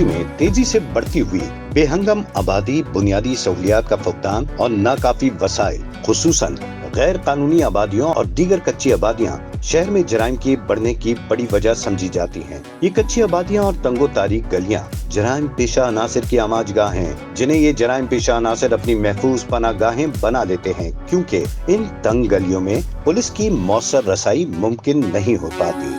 कराची में तेजी से बढ़ती हुई बेहंगम आबादी, बुनियादी सहूलियात का फुकदान और नाकाफी वसाइल, खुसूसन गैर कानूनी आबादियों और दीगर कच्ची आबादियाँ शहर में जराइम के बढ़ने की बड़ी वजह समझी जाती हैं। ये कच्ची आबादियाँ और तंगो तारीख गलियाँ जराइम पेशा अनासर की आमाजगाह हैं, जिन्हें ये जराइम पेशा अनासर अपनी महफूज पनागाहें बना लेते हैं, क्योंकि इन तंग गलियों में पुलिस की मौसर रसाई मुमकिन नहीं हो पाती।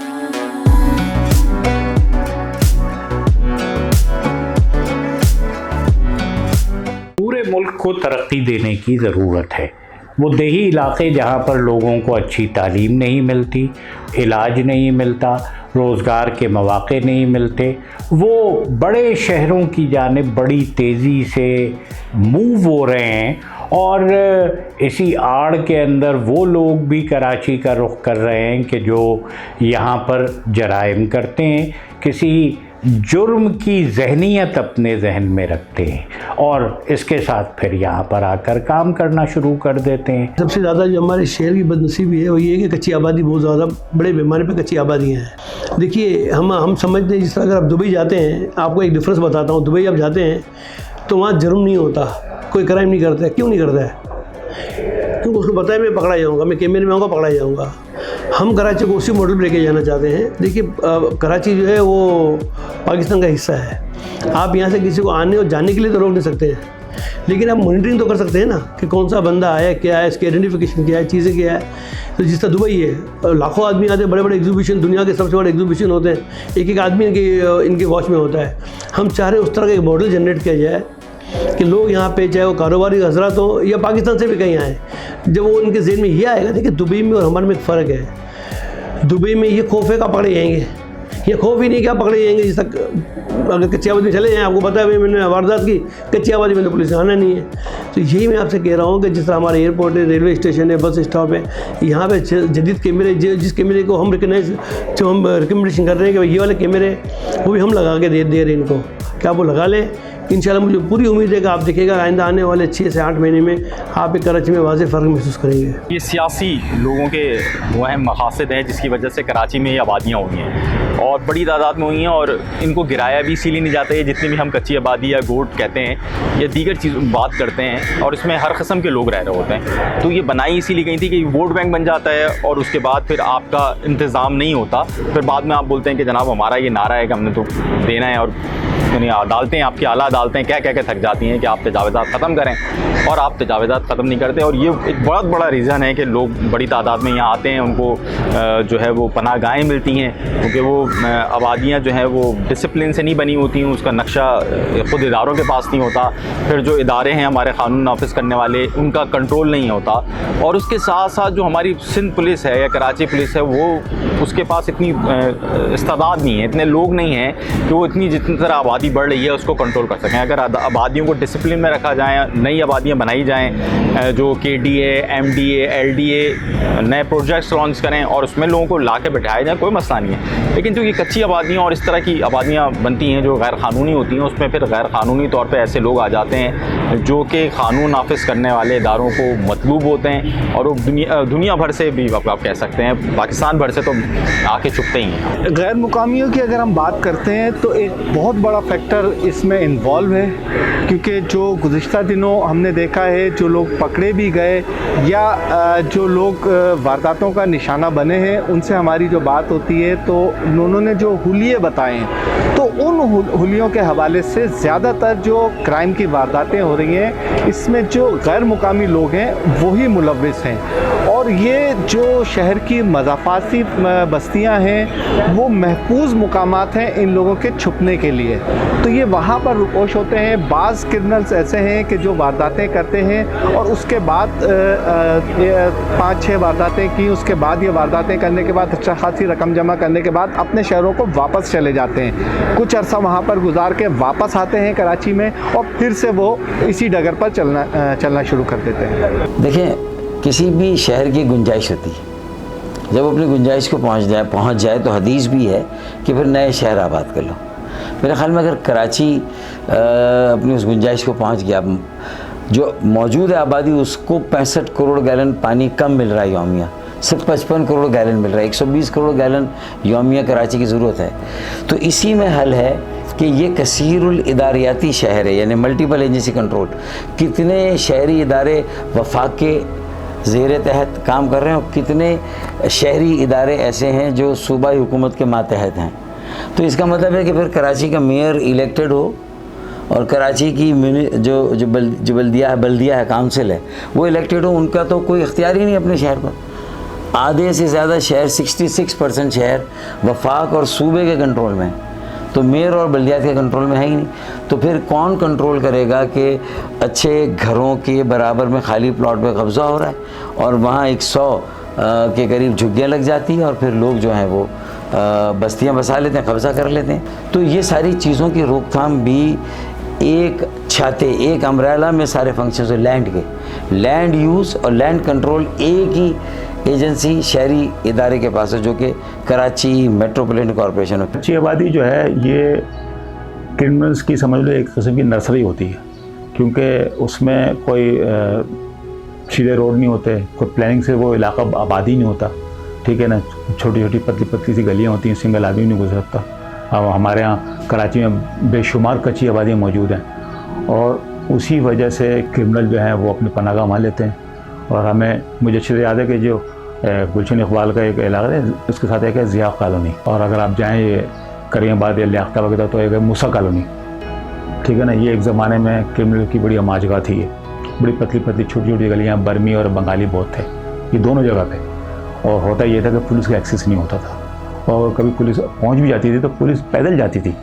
पूरे मुल्क को तरक्की देने की ज़रूरत है। वो देही इलाके जहाँ पर लोगों को अच्छी तालीम नहीं मिलती, इलाज नहीं मिलता, रोज़गार के मौक़े नहीं मिलते, वो बड़े शहरों की जानिब बड़ी तेज़ी से मूव हो रहे हैं और इसी आड़ के अंदर वो लोग भी कराची का रुख कर रहे हैं कि जो यहाँ पर जराइम करते हैं, किसी जुर्म की जहनीत अपने जहन में रखते हैं और इसके साथ फिर यहाँ पर आकर काम करना शुरू कर देते हैं। सबसे ज़्यादा जो हमारे शहर की बदनसीबी है वो ये है कि कच्ची आबादी बहुत ज़्यादा बड़े पैमाने पे कच्ची आबादियाँ हैं। देखिए हम समझते हैं, जिस तरह अगर आप दुबई जाते हैं, आपको एक डिफरेंस बताता हूँ। दुबई आप जाते हैं तो वहाँ जुर्म नहीं होता, कोई क्राइम नहीं करता है। क्यों नहीं करता है? क्योंकि उसको पता है मैं पकड़ा जाऊँगा, मैं कैमरे में आऊँगा, पकड़ा जाऊँगा। हम कराची को उसी मॉडल पर लेके जाना चाहते हैं। देखिए कराची जो है वो पाकिस्तान का हिस्सा है। आप यहाँ से किसी को आने और जाने के लिए तो रोक नहीं सकते हैं, लेकिन आप मॉनिटरिंग तो कर सकते हैं ना कि कौन सा बंदा आया, क्या है, इसकी आइडेंटिफिकेशन क्या है, चीज़ें क्या है। तो जिस तरह दुबई है, लाखों आदमी आते हैं, बड़े बड़े एग्जीबिशन, दुनिया के सबसे बड़े एग्जीबिशन होते हैं, एक एक आदमी इनके वॉच में होता है। हम चाह रहे हैं उस तरह का एक मॉडल जनरेट किया जाए कि लोग यहाँ पे, चाहे वो कारोबारी हजरात हो या पाकिस्तान से भी कहीं आए, जब वो उनके ज़हन में ये आएगा। देखिए दुबई में और हमारे में एक फ़र्क है। दुबई में ये खौफ है का पकड़े जाएंगे, ये खौफ ही नहीं क्या पकड़े जाएंगे। जिस तक अगर कच्ची आबादी में चले जाएँ, आपको पता है भाई मैंने वारदात की, कच्ची आबादी में तो पुलिस आना नहीं है। तो यही मैं आपसे कह रहा हूँ कि जिस तरह हमारे एयरपोर्ट है, रेलवे स्टेशन है, बस स्टॉप है, यहाँ पे जदीद कैमरे, जिस कैमरे को हम रिकमेंडेशन कर रहे हैं कि भाई ये वाले कैमरे वो भी हम लगा के दे रहे हैं इनको, क्या वो लगा लें। इंशाल्लाह मुझे पूरी उम्मीद है कि आप देखिएगा आइंदा आने वाले 6 से 8 महीने में आप एक कराची में वाज़ेह फ़र्क महसूस करेंगे। ये सियासी लोगों के वो हैं मकासद हैं जिसकी वजह से कराची में ये आबादियाँ हुई हैं और बड़ी तादाद में हुई हैं और इनको गिराया भी इसीलिए नहीं जाता है। जितनी भी हम कच्ची आबादी या गोट कहते हैं या दीगर चीज़ बात करते हैं और इसमें हर किस्म के लोग रह रहे होते हैं, तो ये बनाई इसीलिए गई थी कि वोट बैंक बन जाता है और उसके बाद फिर आपका इंतज़ाम नहीं होता। फिर बाद में आप बोलते हैं कि जनाब हमारा ये नारा है कि हमने तो देना है, और अदालतें, आपकी आला अदालतें कह कह के थक जाती हैं कि आप तजावज़ात ख़त्म करें और आप तजावज़ात ख़त्म नहीं करते। और ये एक बहुत बड़ा रीज़न है कि लोग बड़ी तादाद में यहाँ आते हैं, उनको जो है वो पनाहगाहें मिलती हैं, क्योंकि वो आबादियाँ जो हैं वो डिसिप्लिन से नहीं बनी होती हैं, उसका नक्शा ख़ुद इदारों के पास नहीं होता, फिर जो इदारे हैं हमारे क़ानून नाफिज करने वाले उनका कंट्रोल नहीं होता, और उसके साथ साथ जो हमारी सिंध पुलिस है या कराची पुलिस है वो उसके पास इतनी इस्तादाद नहीं है, इतने लोग नहीं हैं कि वो इतनी जितनी तरह आबादी बढ़ रही है उसको कंट्रोल कर सकें। अगर आबादियों को डिसिप्लिन में रखा जाए, नई आबादियाँ बनाई जाएँ, जो KDA, MDA, LDA नए प्रोजेक्ट्स लॉन्च करें और उसमें लोगों को ला के बैठाया जाए, कोई मसला नहीं है। लेकिन जो ये कच्ची आबादियाँ और इस तरह की आबादियाँ बनती हैं जो गैर क़ानूनी होती हैं, उसमें फिर गैर क़ानूनी तौर पर ऐसे लोग आ जाते हैं जो कि क़ानून नाफिज करने वाले इदारों को मतलूब होते हैं, और वो दुनिया भर से भी आप कह सकते हैं, पाकिस्तान भर से तो आके चुपते ही हैं। गैर मुकामियों की अगर हम बात करते हैं तो एक बहुत बड़ा फैक्टर इसमें इन्वॉल्व है, क्योंकि जो गुज़िश्ता दिनों हमने देखा है, जो लोग पकड़े भी गए या जो लोग वारदातों का निशाना बने हैं, उनसे हमारी जो बात होती है तो उन्होंने जो हुलिये बताए हैं, तो उन हुलियों के हवाले से ज़्यादातर जो क्राइम की वारदातें हो रही हैं, इसमें जो गैर मुकामी लोग हैं वही मुलव्विस हैं। और ये जो शहर की मज़ाफ़ाती बस्तियां हैं वो महफूज मुकामात हैं इन लोगों के छुपने के लिए, तो ये वहाँ पर रुपोश होते हैं। बाज़ क्रिमिनल्स ऐसे हैं कि जो वारदातें करते हैं और उसके बाद 5-6 वारदातें की, उसके बाद ये वारदातें करने के बाद अच्छा खासी रकम जमा करने के बाद अपने शहरों को वापस चले जाते हैं, कुछ अरसा वहाँ पर गुजार के वापस आते हैं कराची में और फिर से वो इसी डगर पर चलना शुरू कर देते हैं। देखें, किसी भी शहर की गुंजाइश होती है, जब अपनी गुंजाइश को पहुंच जाए तो हदीस भी है कि फिर नए शहर आबाद कर लो। मेरे ख़्याल में अगर कराची अपनी उस गुंजाइश को पहुंच गया, जो मौजूद है आबादी उसको 65 करोड़ गैलन पानी कम मिल रहा है यौमिया, सिर्फ 55 करोड़ गैलन मिल रहा है, 120 करोड़ गैलन यौमिया कराची की ज़रूरत है। तो इसी में हल है कि ये कसीरुल इदारियाती शहर है, यानी मल्टीपल एजेंसी कंट्रोल। कितने शहरी इदारे वफाक के ज़ेर तहत काम कर रहे हैं और कितने शहरी इदारे ऐसे हैं जो सूबाई हुकूमत के मातहत हैं। तो इसका मतलब है कि फिर कराची का मेयर इलेक्टेड हो और कराची की जो बल्दिया है, काउंसिल है, वो इलेक्टेड हो, उनका तो कोई इख्तियार ही नहीं अपने शहर पर। आधे से ज़्यादा शहर 66% शहर वफाक और सूबे के कंट्रोल में, तो मेयर और बल्दियात के कंट्रोल में है ही नहीं। तो फिर कौन कंट्रोल करेगा कि अच्छे घरों के बराबर में खाली प्लॉट पे कब्ज़ा हो रहा है और वहाँ 100 के करीब झुग्गियाँ लग जाती हैं और फिर लोग जो हैं वो बस्तियाँ बसा लेते हैं, कब्ज़ा कर लेते हैं। तो ये सारी चीज़ों की रोकथाम भी एक छाते, एक अम्ब्रेला में सारे फंक्शंस लैंड के, लैंड यूज़ और लैंड कंट्रोल एक ही एजेंसी शहरी इदारे के पास है, जो कि कराची मेट्रोपॉलिटन कॉरपोरेशन है। कच्ची आबादी जो है ये क्रिमिनल्स की समझ लो एक किस्म की नर्सरी होती है, क्योंकि उसमें कोई सीधे रोड नहीं होते, कोई प्लानिंग से वो इलाका आबादी नहीं होता, ठीक है ना। छोटी छोटी पतली पतली सी गलियाँ होती हैं, सिंगल आदमी नहीं गुजर सकता। अब हमारे यहाँ कराची में बेशुमार कच्ची आबादियाँ मौजूद हैं और उसी वजह से क्रिमिनल जो हैं वो अपनी पनाहगाह मान लेते हैं। और हमें मुझे अच्छे से याद है कि जो गुलशन इकबाल का एक इलाका है, उसके साथ एक है ज़िया कॉलोनी, और अगर आप जाएँ ये करीमाबाद या लियाकता वगैरह तो एक है मूसा कॉलोनी, ठीक है ना। ये एक ज़माने में क्रिमिनल की बड़ी अमाजगाह थी। ये बड़ी पतली पतली छोटी छोटी गलियाँ, बर्मी और बंगाली बहुत थे ये दोनों जगह पे। और होता ये था कि पुलिस का एक्सेस नहीं होता था, और कभी पुलिस पहुंच भी जाती थी तो पुलिस पैदल जाती थी,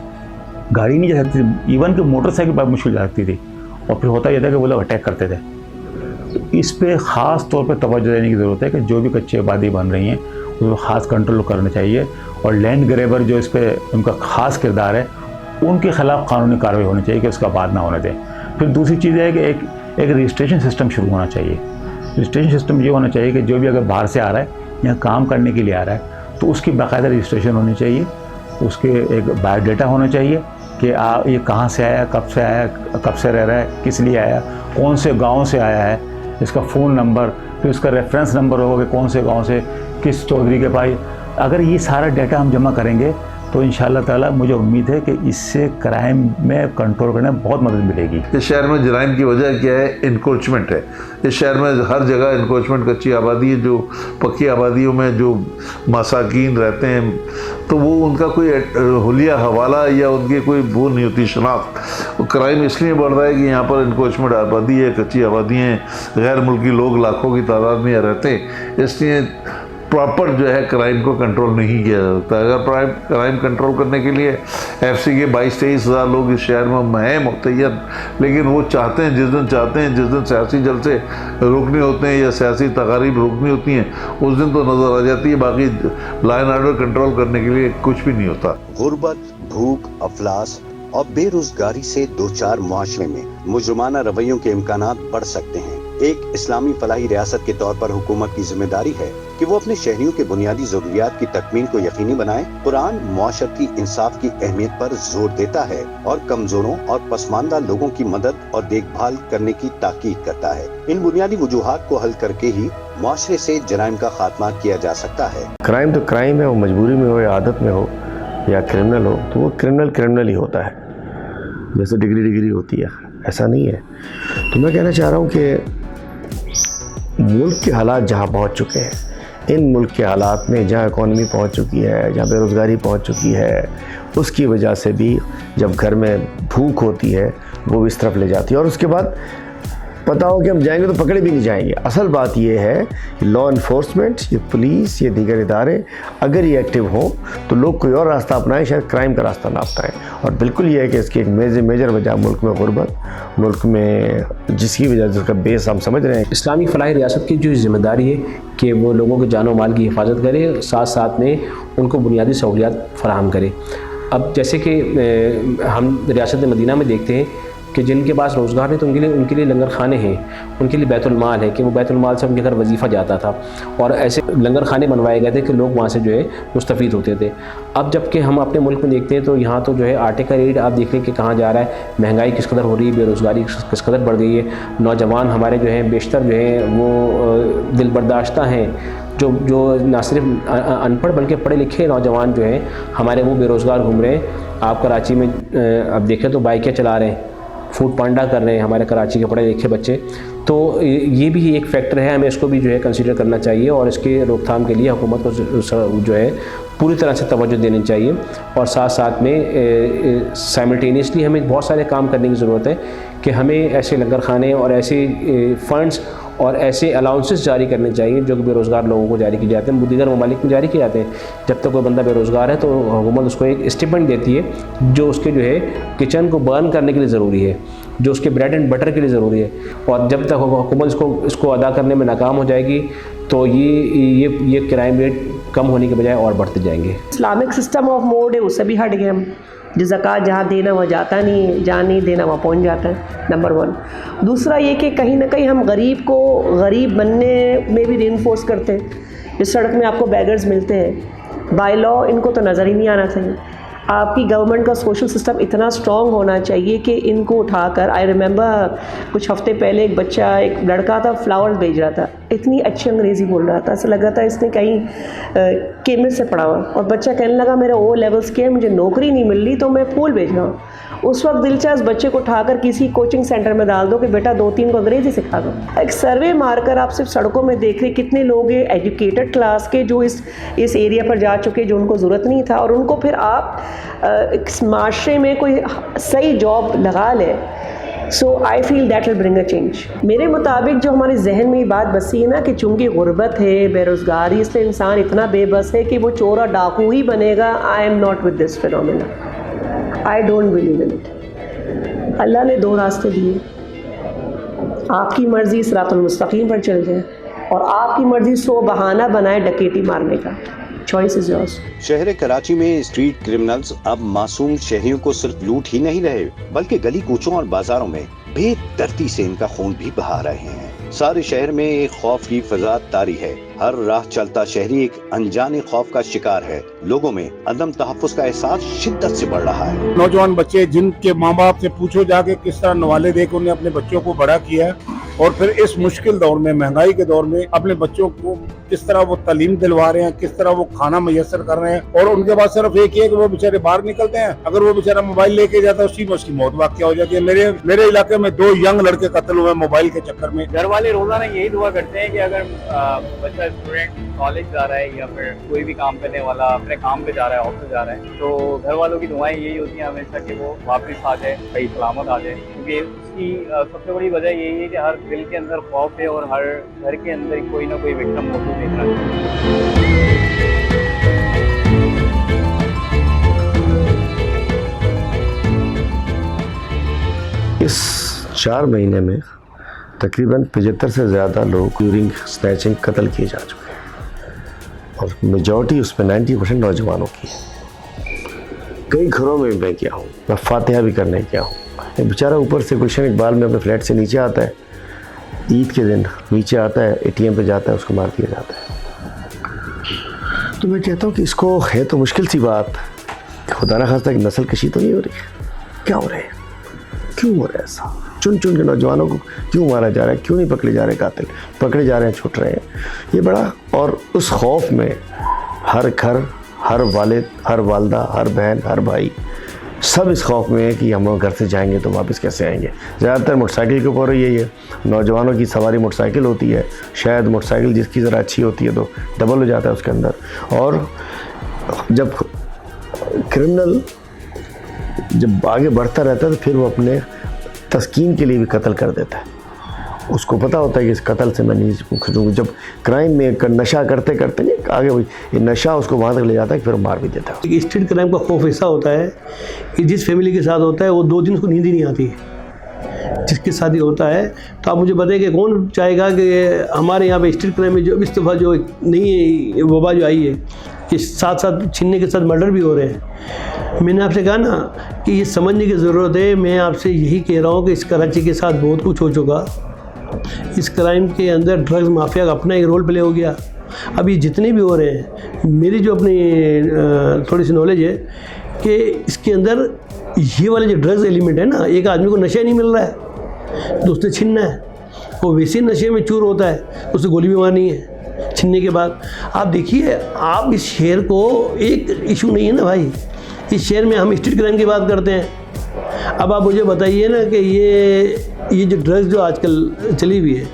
गाड़ी नहीं जा सकती थी, इवन कि मोटरसाइकिल पर मुश्किल जा सकती थी। और फिर होता यह था कि वो लोग अटैक करते थे। तो इस पे ख़ास तौर पे तवज्जो देने की ज़रूरत है कि जो भी कच्ची आबादी बन रही हैं उसको ख़ास कंट्रोल करना चाहिए, और लैंड ग्रेबर जो इस पे उनका ख़ास किरदार है उनके ख़िलाफ़ कानूनी कार्रवाई होनी चाहिए कि उसका बाद ना होने दें। फिर दूसरी चीज़ है कि एक रजिस्ट्रेशन सिस्टम शुरू होना चाहिए। रजिस्ट्रेशन सिस्टम ये होना चाहिए कि जो भी अगर बाहर से आ रहा है या काम करने के लिए आ रहा है तो उसकी बाकायदा रजिस्ट्रेशन होनी चाहिए, उसके एक बायोडाटा होना चाहिए कि ये कहाँ से आया, कब से आया, कब से रह रहा है, किस लिए आया, कौन से गांव से आया है, इसका फ़ोन नंबर, फिर उसका रेफरेंस नंबर होगा कि कौन से गांव से किस चौधरी के पास। अगर ये सारा डाटा हम जमा करेंगे तो इंशाअल्लाह ताला मुझे उम्मीद है कि इससे क्राइम में कंट्रोल करने में बहुत मदद मिलेगी। इस शहर में जराइम की वजह क्या है? इंक्रोचमेंट है। इस शहर में हर जगह इंक्रोचमेंट, कच्ची आबादी है, जो पक्की आबादियों में जो मसाकीन रहते हैं तो वो उनका कोई हुलिया हवाला या उनकी कोई वो नहीं होती शनाख्त। क्राइम इसलिए बढ़ रहा है कि यहाँ पर इंक्रोचमेंट आबादी है, कच्ची आबादी हैं, गैर मुल्की लोग लाखों की तादाद में रहते हैं, इसलिए प्रॉपर जो है क्राइम को कंट्रोल नहीं किया जा सकता। अगर क्राइम कंट्रोल करने के लिए एफसी के 22-23 हज़ार लोग इस शहर में हैं मुतय्यन, लेकिन वो चाहते हैं जिस दिन सियासी जलसे रोकने होते हैं या सियासी तकारीब रोकनी होती हैं उस दिन तो नज़र आ जाती है, बाकी लाइन ऑर्डर कंट्रोल करने के लिए कुछ भी नहीं होता। गुर्बत, भूख, अफलास और बेरोजगारी से दो चार मुआशरे में मुजरमाना रवैयों के इम्कानात बढ़ सकते हैं। एक इस्लामी फलाही रियासत के तौर पर हुकूमत की जिम्मेदारी है कि वो अपने शहरियों के बुनियादी जरूरियात की तकमील को यकीनी बनाए। कुरान मुआशरती इंसाफ की अहमियत पर जोर देता है और कमजोरों और पसमानदा लोगों की मदद और देखभाल करने की ताकीद करता है। इन बुनियादी वजूहात को हल करके ही मुआशरे से जराइम का खात्मा किया जा सकता है। क्राइम तो क्राइम है, वो मजबूरी में हो या आदत में हो या क्रिमिनल हो, तो वो क्रिमिनल ही होता है, जैसे डिग्री होती है, ऐसा नहीं है। तो मैं कहना चाह रहा हूँ कि मुल्क के हालात जहाँ पहुँच चुके हैं, इन मुल्क के हालात में जहाँ इकॉनमी पहुँच चुकी है, जहाँ बेरोज़गारी पहुँच चुकी है, उसकी वजह से भी जब घर में भूख होती है वो भी इस तरफ ले जाती है, और उसके बाद पता हो कि हम जाएंगे तो पकड़े भी नहीं जाएंगे। असल बात ये है कि लॉ इन्फोर्समेंट, ये पुलिस, ये दीगर इदारे अगर ये एक्टिव हों तो लोग कोई और रास्ता अपनाएं, शायद क्राइम का रास्ता ना अपनाएं। और बिल्कुल ये है कि इसकी एक मेजर वजह मुल्क में गुर्बत, मुल्क में जिसकी वजह से उसका बेस हम समझ रहे हैं। इस्लामी फलाही रियासत की जो जिम्मेदारी है कि वो लोगों के जानो माल की हिफाजत करे, साथ साथ में उनको बुनियादी सहूलियात फराहम करे। अब जैसे कि हम रियासत मदीना में देखते हैं कि जिनके पास रोज़गार है तो उनके लिए लंगर खाने हैं, उनके लिए बैतुल माल है कि वो बैतुल माल से उनके घर वजीफ़ा जाता था और ऐसे लंगर खाने बनवाए गए थे कि लोग वहाँ से जो है मुस्तफ़ीद होते थे। अब जबकि हम अपने मुल्क में देखते हैं तो यहाँ तो जो है आटे का रेट आप देख लें कि कहाँ जा रहा है, महंगाई किस कदर हो रही है, बेरोज़गारी किस कदर बढ़ गई है। नौजवान हमारे जो हैं बेशतर जो है वो दिल बर्दाश्ता हैं, जो ना सिर्फ अनपढ़ बल्कि पढ़े लिखे नौजवान जो हैं हमारे वो बेरोज़गार घूम रहे हैं। आप कराची में अब देखें तो बाइकें चला रहे हैं, फूड पांडा कर रहे हैं हमारे कराची के पढ़े लिखे बच्चे। तो ये भी एक फैक्टर है, हमें इसको भी जो है कंसीडर करना चाहिए और इसके रोकथाम के लिए हुकूमत को जो है पूरी तरह से तवज्जो देनी चाहिए। और साथ साथ में साइमल्टेनियसली हमें बहुत सारे काम करने की ज़रूरत है कि हमें ऐसे लंगर खाने और ऐसे फ़ंड्स और ऐसे अलाउंसेस जारी करने चाहिए जो कि बेरोज़गार लोगों को जारी किए जाते हैं, दीगर ममालिक में जारी किए जाते हैं। जब तक कोई बंदा बेरोज़गार है तो हुकूमत उसको एक स्टिपेंड देती है जो उसके जो है किचन को बर्न करने के लिए ज़रूरी है, जो उसके ब्रेड एंड बटर के लिए ज़रूरी है। और जब तक हुकूमत इसको अदा करने में नाकाम हो जाएगी तो ये क्राइम रेट कम होने के बजाय और बढ़ते जाएंगे। इस्लामिक सिस्टम ऑफ मोड है, उससे भी हट गए हम। जो ज़कात जहाँ देना वहाँ जाता नहीं है, जहाँ नहीं देना वहाँ पहुँच जाता है, नंबर 1। दूसरा ये कि कहीं ना कहीं हम गरीब को गरीब बनने में भी रेनफोर्स करते हैं। इस सड़क में आपको बैगर्स मिलते हैं, बाय लॉ इनको तो नज़र ही नहीं आना चाहिए। आपकी गवर्नमेंट का सोशल सिस्टम इतना स्ट्रॉन्ग होना चाहिए कि इनको उठाकर, आई रिमेंबर कुछ हफ्ते पहले एक लड़का था फ्लावर्स भेज रहा था, इतनी अच्छी अंग्रेज़ी बोल रहा था, ऐसा लग रहा था इसने कहीं केमिस्ट से पढ़ा हुआ। और बच्चा कहने लगा मेरा ओ लेवल्स के, मुझे नौकरी नहीं मिल रही तो मैं फूल भेज रहा हूँ। उस वक्त दिलचस्प बच्चे को उठाकर किसी कोचिंग सेंटर में डाल दो कि बेटा 2-3 को अंग्रेज़ी सिखा दो। एक सर्वे मारकर आप सिर्फ सड़कों में देख रहे कितने लोग हैं एजुकेटेड क्लास के जो इस एरिया पर जा चुके जो उनको ज़रूरत नहीं था, और उनको फिर आप इस माशरे में कोई सही जॉब लगा लें। So I feel that will bring a change. मेरे मुताबिक जो हमारे जहन में ये बात बसी है ना कि चूँकि गुर्बत है, बेरोज़गारी, इसलिए इंसान इतना बेबस है कि वो चोर और डाकू ही बनेगा। I am not with this phenomena, I don't believe in it. अल्लाह ने 2 रास्ते दिए, आपकी मर्ज़ी सिरातुल मुस्तकीम पर चल जाए और आपकी मर्ज़ी 100 बहाना बनाए डकैती मारने का। Choice is yours. शहर कराची में स्ट्रीट क्रिमिनल्स अब मासूम शहरियों को सिर्फ लूट ही नहीं रहे बल्कि गली कूचों और बाजारों में बेदर्दी से इनका खून भी बहा रहे हैं। सारे शहर में एक खौफ की फजा तारी है। हर राह चलता शहरी एक अनजाने खौफ का शिकार है। लोगों में अदम तहफ़्फ़ुज़ का एहसास शिद्दत से बढ़ रहा है। नौजवान बच्चे जिनके माँ बाप से पूछो जाके किस तरह नवाले देकर उन्हें अपने बच्चों को बड़ा किया है और फिर इस मुश्किल दौर में, महंगाई के दौर में अपने बच्चों को किस तरह वो तालीम दिलवा रहे हैं, किस तरह वो खाना मैसर कर रहे हैं। और उनके पास सिर्फ एक ही है कि वो बेचारे बाहर निकलते हैं, अगर वो बेचारा मोबाइल लेके जाता है उसी में उसकी मौत वाक़या हो जाती है। मेरे इलाके में 2 यंग लड़के कत्ल हुए मोबाइल के चक्कर में। घर वाले रोजाना यही दुआ करते हैं कि अगर बच्चा स्टूडेंट कॉलेज जा रहा है या फिर कोई भी काम करने वाला अपने काम पे जा रहा है, ऑफिस जा रहा है, तो घर वालों की दुआएं यही होती हैं हमेशा कि वो वापस आ जाए, सही सलामत आ जाए। क्योंकि उसकी सबसे बड़ी वजह यही है कि हर दिल के अंदर खौफ है और हर घर के अंदर कोई ना कोई विक्टिम मौजूद है। इस 4 महीने में तकरीबन 75 से ज़्यादा लोग ड्यूरिंग स्नैचिंग कत्ल किए जा चुके हैं और मेजॉरिटी उसमें 90% नौजवानों की है। कई घरों में मैं गया हूँ, मैं फातिहा भी करने गया हूँ। एक बेचारा ऊपर से गुलशन इकबाल में अपने फ्लैट से नीचे आता है, ईद के दिन नीचे आता है, ATM पे जाता है, उसको मार दिया जाता है। तो मैं कहता हूँ कि इसको है तो मुश्किल सी बात, खुदा न खास्ता कि नस्ल कशी तो नहीं हो रही, क्या हो रहा है, क्यों हो रहा है ऐसा? चुन चुन के नौजवानों को क्यों मारा जा रहा है, क्यों नहीं पकड़े जा रहे कातिल, पकड़े जा रहे हैं, छूट रहे हैं, ये बड़ा। और उस खौफ में हर घर, हर वालिद, हर वालदा, हर बहन, हर भाई सब इस खौफ में है कि हम लोग घर से जाएंगे तो वापस कैसे आएंगे। ज़्यादातर मोटरसाइकिल के ऊपर यही है, नौजवानों की सवारी मोटरसाइकिल होती है, शायद मोटरसाइकिल जिसकी ज़रा अच्छी होती है तो डबल हो जाता है उसके अंदर। और जब क्रिमिनल जब आगे बढ़ता रहता है तो फिर वो अपने तस्कीन के लिए भी कत्ल कर देता है। उसको पता होता है कि इस कत्ल से मैं नहीं खुजूँगा। जब क्राइम में नशा करते करते नहीं आगे वही ये नशा उसको वहाँ तक ले जाता है कि फिर मार भी देता है। स्ट्रीट क्राइम का खौफ ऐसा होता है कि जिस फैमिली के साथ होता है वो 2 दिन उसको नींद ही नहीं आती है। जिसके साथ ही होता है तो आप मुझे बताइए कि कौन चाहेगा कि हमारे यहाँ पे स्ट्रीट क्राइम में जो इस दफ़ा जो नई वबा जो आई है, इस साथ साथ छीनने के साथ मर्डर भी हो रहे हैं। मैंने आपसे कहा ना कि ये समझने की ज़रूरत है। मैं आपसे यही कह रहा हूँ कि इस कराची के साथ बहुत कुछ हो चुका। इस क्राइम के अंदर ड्रग्स माफिया का अपना एक रोल प्ले हो गया। अब ये जितने भी हो रहे हैं, मेरी जो अपनी थोड़ी सी नॉलेज है कि इसके अंदर ये वाले जो ड्रग्स एलिमेंट है ना, एक आदमी को नशा नहीं मिल रहा है तो उसने छीनना है, वो वैसे नशे में चूर होता है तो उसे गोली भी मारनी है छीनने के बाद। आप देखिए, आप इस शहर को, एक इशू नहीं है ना भाई, इस शहर में हम स्ट्रीट क्राइम की बात करते हैं। अब आप मुझे बताइए ना कि ये जो ड्रग्स जो आजकल चली हुई है,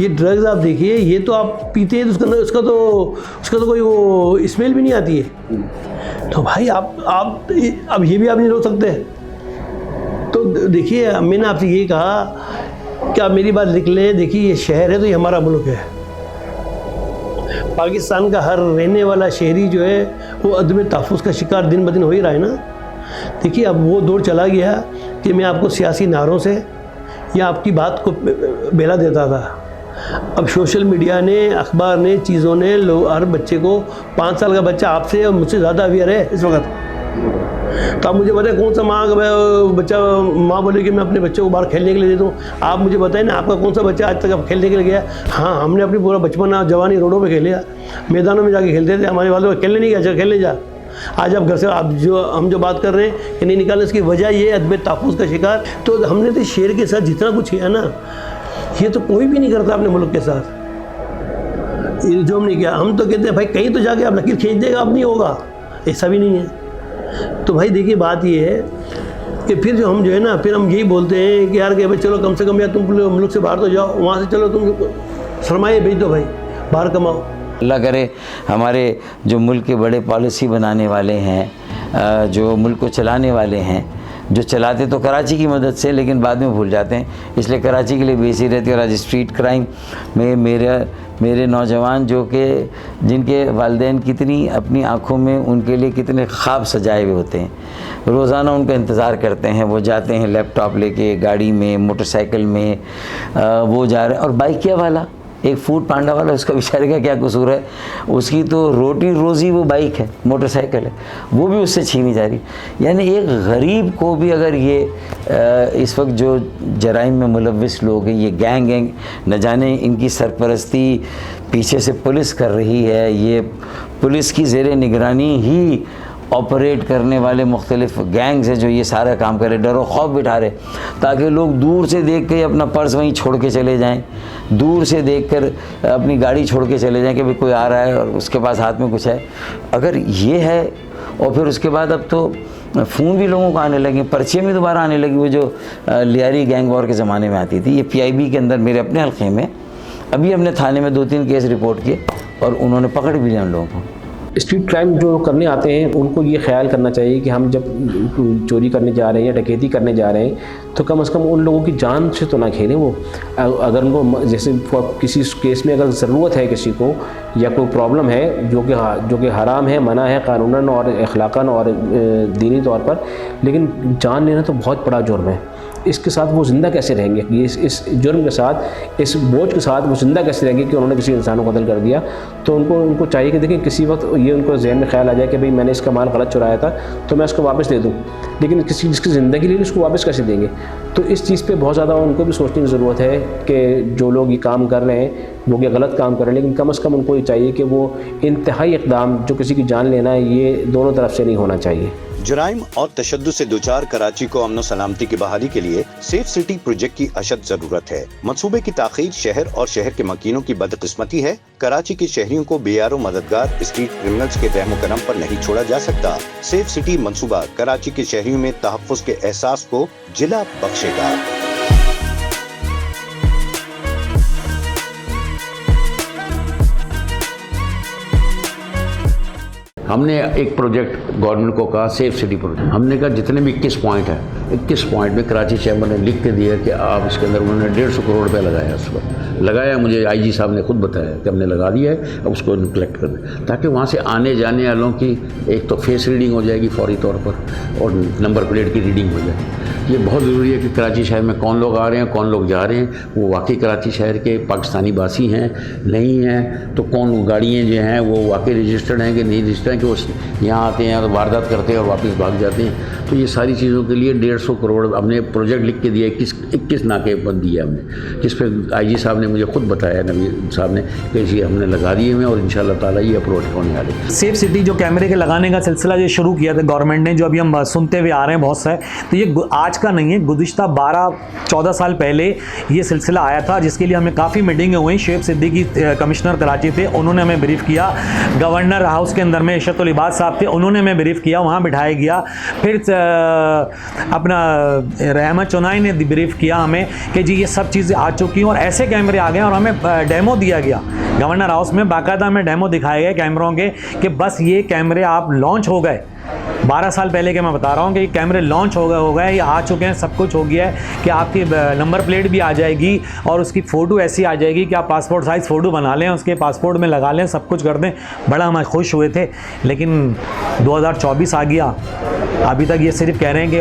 ये ड्रग्स आप देखिए, ये तो आप पीते हैं तो उसका तो कोई वो स्मेल भी नहीं आती है। तो भाई आप अब ये भी आप नहीं रोक सकते। तो देखिए, मैंने आपसे ये कहा कि आप मेरी बात लिख लें। देखिए, ये शहर है तो ये हमारा मुल्क है। पाकिस्तान का हर रहने वाला शहरी जो है वो अदम तहफ़्फ़ुज़ का शिकार दिन ब दिन हो ही रहा है ना। देखिए, अब वो दौर चला गया कि मैं आपको सियासी नारों से या आपकी बात को बेला देता था। अब सोशल मीडिया ने, अखबार ने, चीज़ों ने, लोग, हर बच्चे को, 5 साल का बच्चा आपसे और मुझसे ज़्यादा अवेयर है इस वक्त। तो आप मुझे बताएं, कौन सा माँ बोले कि मैं अपने बच्चे को बाहर खेलने के लिए दे दूँ। आप मुझे बताएं ना, आपका कौन सा बच्चा आज तक अब खेलने के लिए गया? हाँ, हमने अपनी पूरा बचपन और जवानी रोडों पे खेले, मैदानों में जाके खेलते थे। हमारे वालों को खेलने नहीं गया, खेलने जा। आज आप घर से हम जो बात कर रहे हैं कि नहीं निकालने, इसकी वजह ये अदम तहफ़्फ़ुज़ का शिकार। तो हमने तो शेर के साथ जितना कुछ किया ना, ये तो कोई भी नहीं करता अपने मुल्क के साथ। ये जो हमने किया, हम तो कहते हैं भाई कहीं तो जाके आप लकीर खींच देगा, अब नहीं होगा, ऐसा भी नहीं है। तो भाई देखिए, बात ये है कि फिर हम यही बोलते हैं कि यार कि भाई चलो कम से कम यार तुम मुल्क से बाहर तो जाओ, वहाँ से चलो तुम सरमाए भेज दो भाई, बाहर कमाओ। अल्लाह करे हमारे जो मुल्क के बड़े पॉलिसी बनाने वाले हैं, जो मुल्क को चलाने वाले हैं, जो चलाते तो कराची की मदद से लेकिन बाद में भूल जाते हैं, इसलिए कराची के लिए बेसी रहती है। और आज स्ट्रीट क्राइम में मेरे नौजवान जिनके वालिदैन कितनी अपनी आँखों में उनके लिए कितने ख्वाब सजाए हुए होते हैं, रोज़ाना उनका इंतज़ार करते हैं। वो जाते हैं लैपटॉप लेके, गाड़ी में, मोटरसाइकिल में, वो जा रहे हैं। और बाइकिया वाला, एक फूड पांडा वाला, उसका बेचारे का क्या कसूर है? उसकी तो रोटी रोज़ी वो बाइक है, मोटरसाइकिल है, वो भी उससे छीनी जा रही। यानी एक गरीब को भी अगर ये इस वक्त जो जराइम में मुलव्विस लोग हैं, ये गैंग न जाने इनकी सरपरस्ती पीछे से पुलिस कर रही है, ये पुलिस की ज़ेरे निगरानी ही ऑपरेट करने वाले मुख्तलिफ गैंग्स हैं जो ये सारा काम करे, डर और खौफ बिठा रहे, ताकि लोग दूर से देख के अपना पर्स वहीं छोड़ के चले जाएं, दूर से देखकर अपनी गाड़ी छोड़ के चले जाएं कि भाई कोई आ रहा है और उसके पास हाथ में कुछ है। अगर ये है, और फिर उसके बाद अब तो फ़ोन भी लोगों को आने लगे, पर्चियाँ भी दोबारा आने लगी, वो जो लियारी गैंग वॉर के ज़माने में आती थी। ये PIB के अंदर मेरे अपने हल्के में अभी अपने थाने में 2-3 केस रिपोर्ट किए और उन्होंने पकड़ भी लिया उन लोगों को। स्ट्रीट क्राइम जो करने आते हैं उनको ये ख्याल करना चाहिए कि हम जब चोरी करने जा रहे हैं या डकैती करने जा रहे हैं तो कम से कम उन लोगों की जान से तो ना खेलें। वो अगर उनको जैसे किसी केस में अगर ज़रूरत है किसी को या कोई प्रॉब्लम है जो कि हराम है, मना है कानूनन और अखलाकन और दीनी तौर पर, लेकिन जान लेना तो बहुत बड़ा जुर्म है। इसके साथ वो ज़िंदा कैसे रहेंगे? ये इस जुर्म के साथ, इस बोझ के साथ वो ज़िंदा कैसे रहेंगे कि उन्होंने किसी इंसान को कत्ल कर दिया? तो उनको चाहिए कि देखें, किसी वक्त ये उनको जहन में ख्याल आ जाए कि भाई मैंने इसका माल गलत चुराया था तो मैं उसको वापस दे दूँ, लेकिन जिसकी ज़िंदगी लिए उसको वापस कैसे देंगे? तो इस चीज़ पे बहुत ज़्यादा उनको भी सोचने की ज़रूरत है कि जो लोग ये काम कर रहे हैं वो क्या गलत काम कर रहे हैं, लेकिन कम से कम उनको ये चाहिए कि वो इंतहाई इक़दाम जो किसी की जान लेना है, ये दोनों तरफ से नहीं होना चाहिए। जुराइम और तशद्दुद से दुचार कराची को अमन सलामती की बहाली के लिए सेफ सिटी प्रोजेक्ट की अशद जरूरत है। मंसूबे की ताख़ीर शहर और शहर के मकीनों की बदकिस्मती है। कराची के शहरियों को बेयारो मददगार स्ट्रीट क्रिमिनल्स के रहमो करम पर नहीं छोड़ा जा सकता। सेफ सिटी मंसूबा कराची के शहरियों में तहफ़्फ़ुज़ के एहसास को जिला बख्शेगा। हमने एक प्रोजेक्ट गवर्नमेंट को कहा, सेफ सिटी प्रोजेक्ट। हमने कहा जितने भी 21 पॉइंट है, 21 पॉइंट में कराची चैम्बर ने लिख के दिया कि आप इसके अंदर, उन्होंने 150 करोड़ रुपया लगाया, उस पर लगाया। मुझे IG साहब ने खुद बताया कि हमने लगा दिया है, अब उसको कलेक्ट कर दें ताकि वहाँ से आने जाने वालों की एक तो फेस रीडिंग हो जाएगी फौरी तौर पर और नंबर प्लेट की रीडिंग हो जाए। ये बहुत ज़रूरी है कि कराची शहर में कौन लोग आ रहे हैं, कौन लोग जा रहे हैं, वो वाकई कराची शहर के पाकिस्तानी बासी हैं नहीं हैं, तो कौन गाड़ियाँ जो हैं वो वाकई रजिस्टर्ड हैं कि नहीं रजिस्टर्ड हैं, कि वो यहाँ आते हैं और वारदात करते हैं और वापस भाग जाते हैं। तो ये सारी चीज़ों के लिए 150 करोड़ हमने प्रोजेक्ट लिख के दिया, 21 नाकेबंदी है हमने, जिस पर IG साहब ने मुझे खुद बताया, नबी साहब ने, कि ये हमने लगा दिए हुए और इंशाल्लाह ताला ये अप्रोच होने वाले। सेफ सिटी जो कैमरे के लगाने का सिलसिला जो शुरू किया था गवर्नमेंट ने, जो अभी हम सुनते हुए आ रहे हैं बहुत से, तो ये आज का नहीं है, गुज़िश्ता 12-14 साल पहले ये सिलसिला आया था, जिसके लिए हमें काफ़ी मीटिंगें हुई। शेख सिद्दीकी कमिश्नर कराची थे, उन्होंने हमें ब्रीफ किया। गवर्नर हाउस के अंदर में इशरतुल इबाद साहब थे, उन्होंने हमें ब्रीफ किया, वहाँ बिठाया गया। फिर अपना रहमत चुनाई ने ब्रीफ किया हमें कि जी ये सब चीज़ें आ चुकी हैं और ऐसे कैमरे आ गए, और हमें डेमो दिया गया गवर्नर हाउस में, बाकायदा हमें डेमो दिखाए गए कैमरों के कि बस ये कैमरे आप लॉन्च हो गए। 12 साल पहले के मैं बता रहा हूँ कि ये कैमरे लॉन्च हो गए, ये आ चुके हैं, सब कुछ हो गया है कि आपकी नंबर प्लेट भी आ जाएगी और उसकी फ़ोटो ऐसी आ जाएगी कि आप पासपोर्ट साइज़ फ़ोटो बना लें, उसके पासपोर्ट में लगा लें, सब कुछ कर दें। बड़ा हम खुश हुए थे, लेकिन 2024 आ गया, अभी तक ये सिर्फ कह रहे हैं कि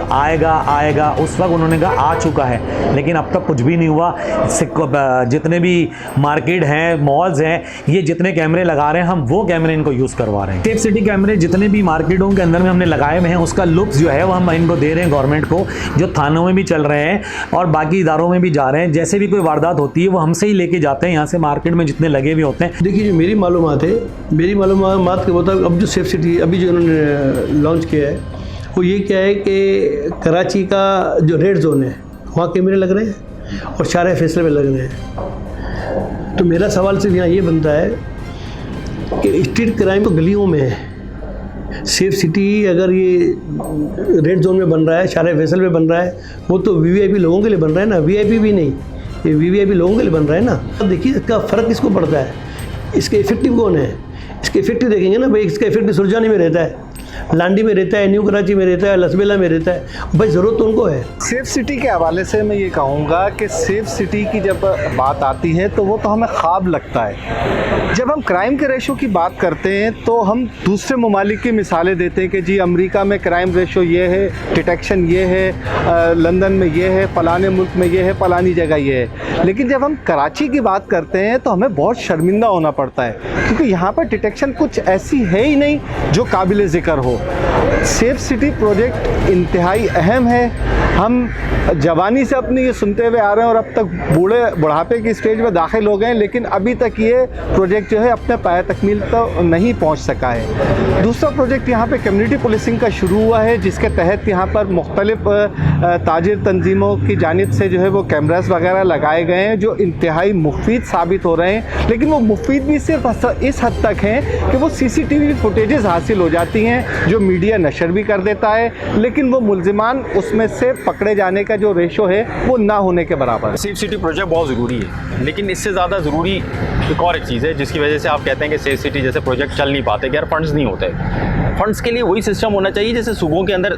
आएगा। उस वक्त उन्होंने कहा आ चुका है, लेकिन अब तक कुछ भी नहीं हुआ। जितने भी मार्केट हैं, मॉल्स हैं, ये जितने कैमरे लगा रहे हैं, हम वो कैमरे इनको यूज़ करवा रहे हैं। सेफ सिटी कैमरे जितने भी मार्केटों के अंदर में हमने लगाए हुए हैं, उसका लुक जो है वो हम इनको दे रहे हैं गवर्नमेंट को, जो थानों में भी चल रहे हैं और बाकी इदारों में भी जा रहे हैं। जैसे भी कोई वारदात होती है वो हमसे ही लेके जाते हैं, यहाँ से मार्केट में जितने लगे हुए होते हैं। देखिए, जो मेरी मालूमात है, मेरी मालूमात के मुताबिक अब जो सेफ सिटी अभी जो उन्होंने लॉन्च किया है, वो ये क्या है कि कराची का जो रेड जोन है वहाँ कैमरे लग रहे हैं और शारे फैसले में लग रहे हैं। तो मेरा सवाल सिर्फ यहाँ ये बनता है कि स्ट्रीट क्राइम तो गलियों में है, सेफ सिटी अगर ये रेड जोन में बन रहा है, शारे फैसल में बन रहा है, वो तो VVIP लोगों के लिए बन रहा है ना, VIP भी नहीं, ये VVIP लोगों के लिए बन रहा है ना। अब देखिए इसका फ़र्क किसको पड़ता है, इसके इफेक्टिव कौन है। इसके इफेक्टिव देखेंगे ना भाई, इसका इफेक्टिव सुरजानी में रहता है, लांडी में रहता है, न्यू कराची में रहता है, लसबेला में रहता है। भाई ज़रूरत तो उनको है। सेफ सिटी के हवाले से मैं ये कहूँगा कि सेफ सिटी की जब बात आती है तो वो तो हमें ख्वाब लगता है। जब हम क्राइम के रेशो की बात करते हैं तो हम दूसरे ममालिक की मिसालें देते हैं कि जी अमेरिका में क्राइम रेशो ये है, डिटेक्शन ये है, लंदन में ये है, फ़लाने मुल्क में ये है, फ़लानी जगह ये है। लेकिन जब हम कराची की बात करते हैं तो हमें बहुत शर्मिंदा होना पड़ता है, क्योंकि यहाँ पर डिटेक्शन कुछ ऐसी है ही नहीं जो काबिल ज़िक्र हो। सेफ सिटी प्रोजेक्ट इंतहाई अहम है। हम जवानी से अपनी ये सुनते हुए आ रहे हैं और अब तक बुढ़ापे की स्टेज में दाखिल हो गए हैं, लेकिन अभी तक ये प्रोजेक्ट जो है अपने पाया तकमील तो नहीं पहुंच सका है। दूसरा प्रोजेक्ट यहाँ पे कम्युनिटी पुलिसिंग का शुरू हुआ है, जिसके तहत यहाँ पर मुख्तलिफ ताजिर तंजीमों की जानिब से जो है वो कैमरास वगैरह लगाए गए हैं, जो इंतहाई मुफीद साबित हो रहे हैं। लेकिन वो मुफीद भी सिर्फ इस हद तक हैं कि वो CCTV फुटेजेस हासिल हो जाती हैं, जो मीडिया नशर भी कर देता है, लेकिन वो मुल्ज़िमान उसमें से पकड़े जाने का जो रेशो है वो ना होने के बराबर है। सेफ सिटी प्रोजेक्ट बहुत ज़रूरी है, लेकिन इससे ज़्यादा ज़रूरी एक और एक चीज़ है जिसकी वजह से आप कहते हैं कि सेफ सिटी जैसे प्रोजेक्ट चल नहीं पाते, कि यार फंड्स नहीं होते। फंड्स के लिए वही सिस्टम होना चाहिए जैसे सूबों के अंदर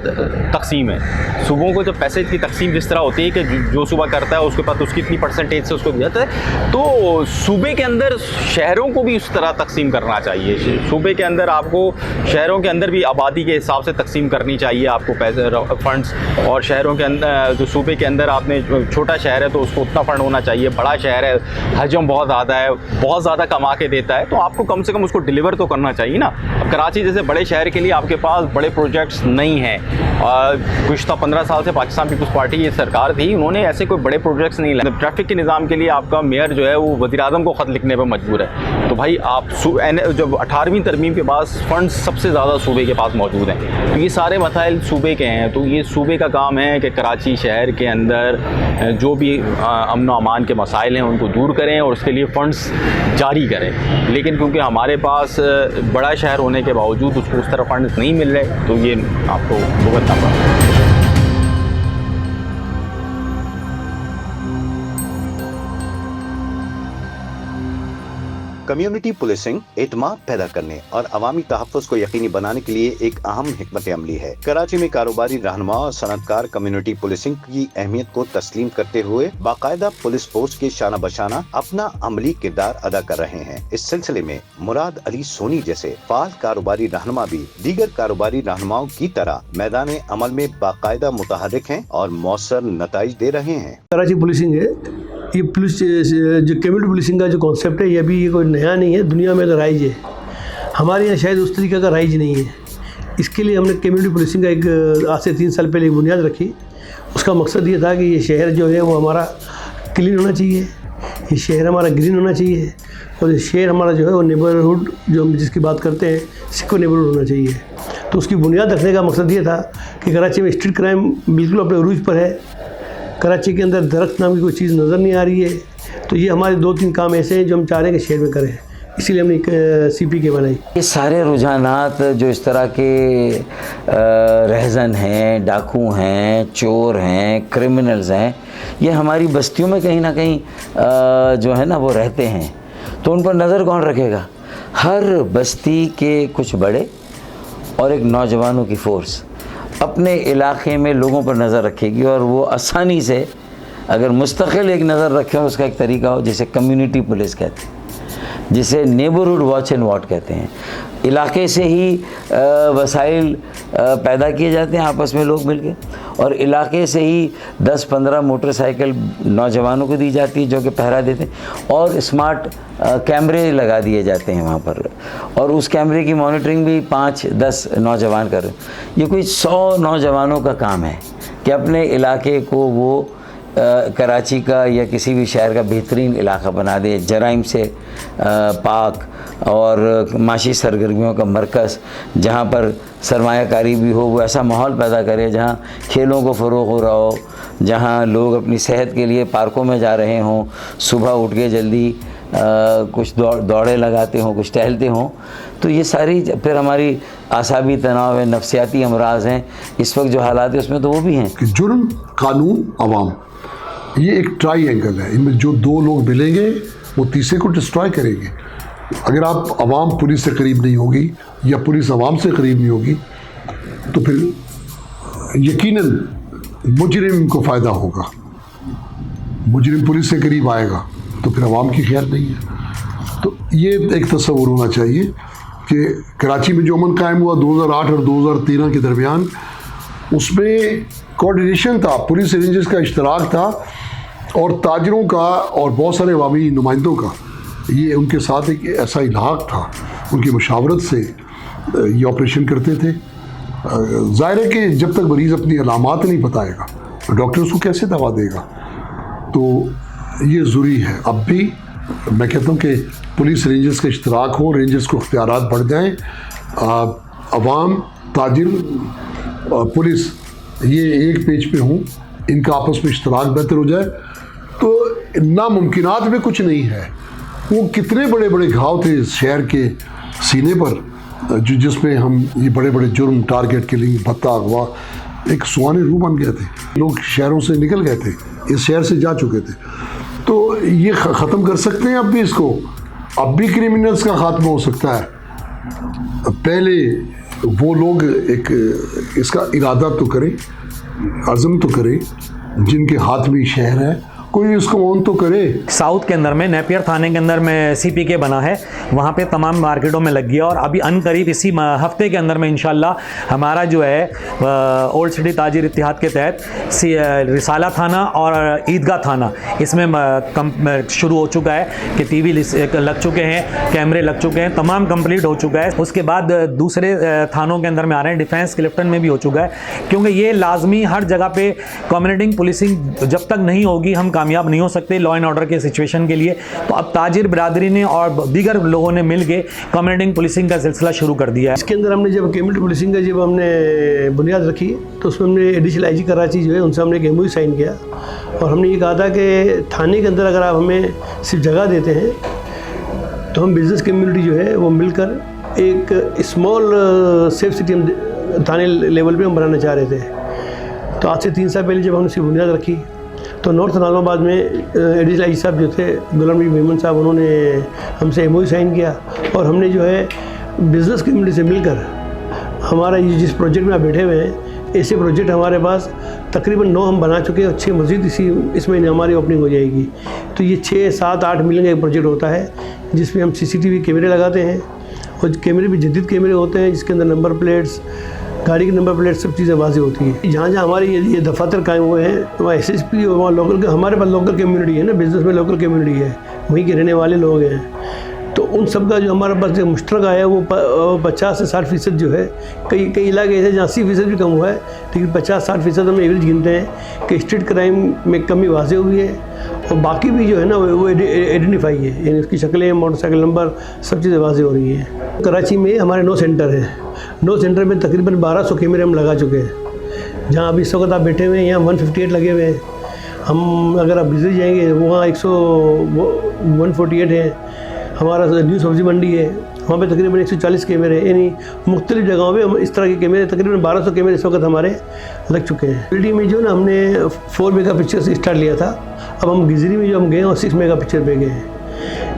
तकसीम है। सूबों को जब पैसे की तकसीम जिस तरह होती है कि जो सूबा करता है उसके पास उसकी इतनी परसेंटेज से उसको दिया जाता है, तो सूबे के अंदर शहरों को भी उस तरह तकसीम करना चाहिए। सूबे के अंदर आपको शहरों के अंदर भी आबादी के हिसाब से तकसीम करनी चाहिए आपको पैसे फंड्स, और शहरों के अंदर जो सूबे के अंदर आपने छोटा शहर है तो उसको उतना फंड होना चाहिए, बड़ा शहर है हजम बहुत ज़्यादा है, बहुत ज़्यादा कमा के देता है, तो आपको कम से कम उसको डिलीवर तो करना चाहिए ना। अब कराची जैसे बड़े शहर के लिए आपके पास बड़े प्रोजेक्ट्स नहीं हैं। गुज़श्ता 15 साल से पाकिस्तान पीपल्स पार्टी ये सरकार थी, उन्होंने ऐसे कोई बड़े प्रोजेक्ट्स नहीं लाए। ट्रैफिक के निज़ाम के लिए आपका मेयर जो है वो वज़ीर-ए-आज़म को ख़त लिखने पर मजबूर है। तो भाई आप जब 18वीं तरमीम के बाद फंड सबसे ज़्यादा सूबे के पास मौजूद हैं, तो ये सारे मसाइल सूबे के हैं, तो ये सूबे का काम है कि कराची शहर के अंदर जो भी अमन व अमान के मसाइल हैं उनको दूर करें और उसके लिए फ़ंड्स जारी करें। लेकिन क्योंकि हमारे पास बड़ा शहर होने के बावजूद उसको उस तरह फंड्स नहीं मिल रहे, तो ये आपको भुगतना पड़ा। कम्युनिटी पुलिसिंग एतमाद पैदा करने और अवामी तहफ़्फ़ुज़ को यकीनी बनाने के लिए एक अहम हिकमत अमली है। कराची में कारोबारी रहनुमा और सनतकार कम्युनिटी पुलिसिंग की अहमियत को तस्लीम करते हुए बाकायदा पुलिस फोर्स के शाना बशाना अपना अमली किरदार अदा कर रहे हैं। इस सिलसिले में मुराद अली सोनी जैसे फाल कारोबारी रहनुमा भी दीगर कारोबारी रहनुमाओं की तरह मैदान अमल में बाकायदा मुतहर्रिक हैं और मौसर नताइज दे रहे हैं। कराची पुलिसिंग है, ये पुलिस जो कम्युनिटी पुलिसिंग का जो कॉन्सेप्ट है, ये अभी ये कोई नया नहीं है, दुनिया में तो राइज है। हमारे यहाँ शायद उस तरीके का राइज नहीं है। इसके लिए हमने कम्युनिटी पुलिसिंग का एक आज से 3 साल पहले एक बुनियाद रखी। उसका मकसद ये था कि ये शहर जो है वो हमारा क्लीन होना चाहिए, ये शहर हमारा ग्रीन होना चाहिए और ये शहर हमारा जो है वो नेबरहुड जो हम जिसकी बात करते हैं सिक्योर नेबरहुड होना चाहिए। तो उसकी बुनियाद रखने का मकसद ये था कि कराची में स्ट्रीट क्राइम बिल्कुल अपने उरूज पर है। कराची के अंदर दरख्त नाम की कोई चीज़ नज़र नहीं आ रही है। तो ये हमारे 2-3 काम ऐसे हैं जो हम चाह रहे हैं कि शहर में करें, इसीलिए हमने एक CPK बनाई। ये सारे रुझानात जो इस तरह के रहज़न हैं, डाकू हैं, चोर हैं, क्रिमिनल्स हैं, ये हमारी बस्तियों में कहीं ना कहीं जो है ना वो रहते हैं। तो उन पर नज़र कौन रखेगा? हर बस्ती के कुछ बड़े और एक नौजवानों की फ़ोर्स अपने इलाके में लोगों पर नज़र रखेगी और वो आसानी से अगर मुस्तकिल एक नज़र रखें, उसका एक तरीका हो जिसे कम्युनिटी पुलिस कहते हैं, जिसे नेबरहुड वॉच एंड वाट कहते हैं। इलाके से ही वसाइल पैदा किए जाते हैं आपस में लोग मिलके, और इलाके से ही 10-15 मोटरसाइकिल नौजवानों को दी जाती है जो कि पहरा देते हैं, और स्मार्ट कैमरे लगा दिए जाते हैं वहाँ पर, और उस कैमरे की मॉनिटरिंग भी 5-10 नौजवान कर रहे हैं। ये कोई 100 नौजवानों का काम है कि अपने इलाके को वो कराची का या किसी भी शहर का बेहतरीन इलाका बना दे, जराइम से पाक और माशी सरगर्मियों का मरकज़, जहाँ पर सरमायाकारी भी हो, वो ऐसा माहौल पैदा करे जहाँ खेलों को फ़रोग़ हो रहा हो, जहाँ लोग अपनी सेहत के लिए पार्कों में जा रहे हों, सुबह उठ के जल्दी कुछ दौड़े लगाते हों, कुछ टहलते हों। तो ये सारी फिर हमारी आसाबी तनाव है, नफसियाती अमराज हैं, इस वक्त जो हालात है उसमें तो वो भी हैं कि जुर्म, कानून, अवाम, ये एक ट्राई एंगल है। इनमें जो 2 लोग मिलेंगे वो तीसरे को डिस्ट्रॉय करेंगे। अगर आप अवाम पुलिस से करीब नहीं होगी या पुलिस अवाम से करीब नहीं होगी तो फिर यकीनन मुजरिम को फ़ायदा होगा। मुजरिम पुलिस से करीब आएगा तो फिर अवाम की खैर नहीं है। तो ये एक तस्वुर होना चाहिए कि कराची में जो अमन कायम हुआ 2008 और 2013 के दरमियान, उसमें कोऑर्डिनेशन था, पुलिस रेंजर्स का इश्तराक था और ताजरों का और बहुत सारे अवामी नुमाइंदों का ये उनके साथ एक ऐसा इलाक़ था, उनकी मुशावरत से ये ऑपरेशन करते थे। ज़ाहिर है कि जब तक मरीज़ अपनी अलामात नहीं बताएगा तो डॉक्टर उसको कैसे दवा देगा। तो ये ज़रूरी है। अब भी मैं कहता हूँ कि पुलिस रेंजर्स का इश्तराक हो, रेंजर्स को इख्तियारात बढ़ जाएँ, अवाम, ताजिर, पुलिस ये एक पेज पे हों, इनका आपस में इश्तराक बेहतर हो जाए तो नामुमकिनात में कुछ नहीं है। वो कितने बड़े बड़े घाव थे इस शहर के सीने पर जिसमें हम ये बड़े बड़े जुर्म, टारगेट किलिंग, भत्ता, अगवा एक सुहाने रूह बन गए थे। लोग शहरों से निकल गए थे, इस शहर से जा चुके थे। तो ये ख़त्म कर सकते हैं अब भी इसको। अब भी क्रिमिनल्स का खात्मा हो सकता है। पहले वो लोग एक इसका इरादा तो करें, अज़म तो करें, जिनके हाथ में शहर है, कोई इसको ऑन तो करे। साउथ के अंदर में नेपियर थाने के अंदर में CPK बना है, वहाँ पे तमाम मार्केटों में लग गया और अभी अनकरीब इसी हफ्ते के अंदर में इंशाल्लाह हमारा जो है ओल्ड सिटी ताजिर इत्तिहाद के तहत रिसाला थाना और ईदगाह थाना इसमें शुरू हो चुका है कि TV लग चुके हैं, कैमरे लग चुके हैं, तमाम कंप्लीट हो चुका है। उसके बाद दूसरे थानों के अंदर में आ रहे हैं, डिफेंस क्लिफ्टन में भी हो चुका है, क्योंकि ये लाजमी हर जगह पे कम्युनिटी पुलिसिंग जब तक नहीं होगी हम कामयाब नहीं हो सकते लॉ एंड ऑर्डर के सिचुएशन के लिए। तो अब ताजिर बिरादरी ने और दीगर लोगों ने मिल के कम्युनिटी पुलिसिंग का सिलसिला शुरू कर दिया है। इसके अंदर हमने जब कम्युनिटी पुलिसिंग का जब हमने बुनियाद रखी तो उसमें हमने एडिशनल IG कराची जो है उनसे हमने एक MOU साइन किया और हमने ये कहा था कि थाने के अंदर अगर आप हमें सिर्फ जगह देते हैं तो हम बिज़नेस कम्युनिटी जो है वो मिलकर एक स्मॉल सेफ सिटी हम थाने लेवल पे हम बनाना चाह रहे थे। तो आज से 3 साल पहले जब हमने इसकी बुनियाद रखी तो नॉर्थ इस्लामाबाद में एडिशनल आई साहब जो थे गुलाम नबी मेमन साहब, उन्होंने हमसे MOU साइन किया और हमने जो है बिज़नेस कम्युनिटी से मिलकर हमारा ये जिस प्रोजेक्ट में आप बैठे हुए हैं, ऐसे प्रोजेक्ट हमारे पास तकरीबन 9 हम बना चुके हैं और 6 मज़ीद इस महीने हमारी ओपनिंग हो जाएगी। तो ये 6, 7, 8 मिलियन का एक प्रोजेक्ट होता है जिसमें हम CCTV कैमरे लगाते हैं और कैमरे भी जदीद कैमरे होते हैं जिसके अंदर नंबर प्लेट्स, गाड़ी की नंबर प्लेट, सब चीज़ें वाज़ेह होती है। जहाँ जहाँ हमारे ये दफातर कायम हुए हैं वहाँ SSP और वहाँ लोकल, हमारे पास लोकल कम्युनिटी है ना, बिज़नेस में लोकल कम्युनिटी है, वहीं के रहने वाले लोग हैं। तो उन सब का जो हमारे पास जो मुश्तरका है वो 50 से 60% जो है, कई इलाके ऐसे जहाँ 80% भी कम हुआ है, लेकिन 50-60% हम एवरेज गिनते हैं कि स्ट्रीट क्राइम में कमी वाज़ेह हुई है और बाकी भी जो है ना वो आइडेंटिफाई है, यानी उसकी शक्लें, मोटरसाइकिल नंबर, सब चीज़ें वाज़ेह हो रही हैं। कराची में हमारे 9 सेंटर हैं, 9 सेंटर में तकरीबन 1200 कैमरे हम लगा चुके हैं। जहाँ अभी इस वक्त आप बैठे हुए हैं यहाँ 158 लगे हुए हैं। हम अगर आप बिजली जाएंगे वहाँ 148 है। हमारा न्यू सब्ज़ी मंडी है, वहाँ पे तकरीबन 140 कैमरे हैं, यानी मुख्तलिफ जगहों पे हम इस तरह के कैमरे, तकरीबन 1200 कैमरे इस वक्त हमारे लग चुके हैं। क्वालिटी में जो ना हमने 4 मेगापिक्सल से स्टार्ट लिया था, अब हम गिजरी में जो हम गए और 6 मेगापिक्सल पे गए हैं।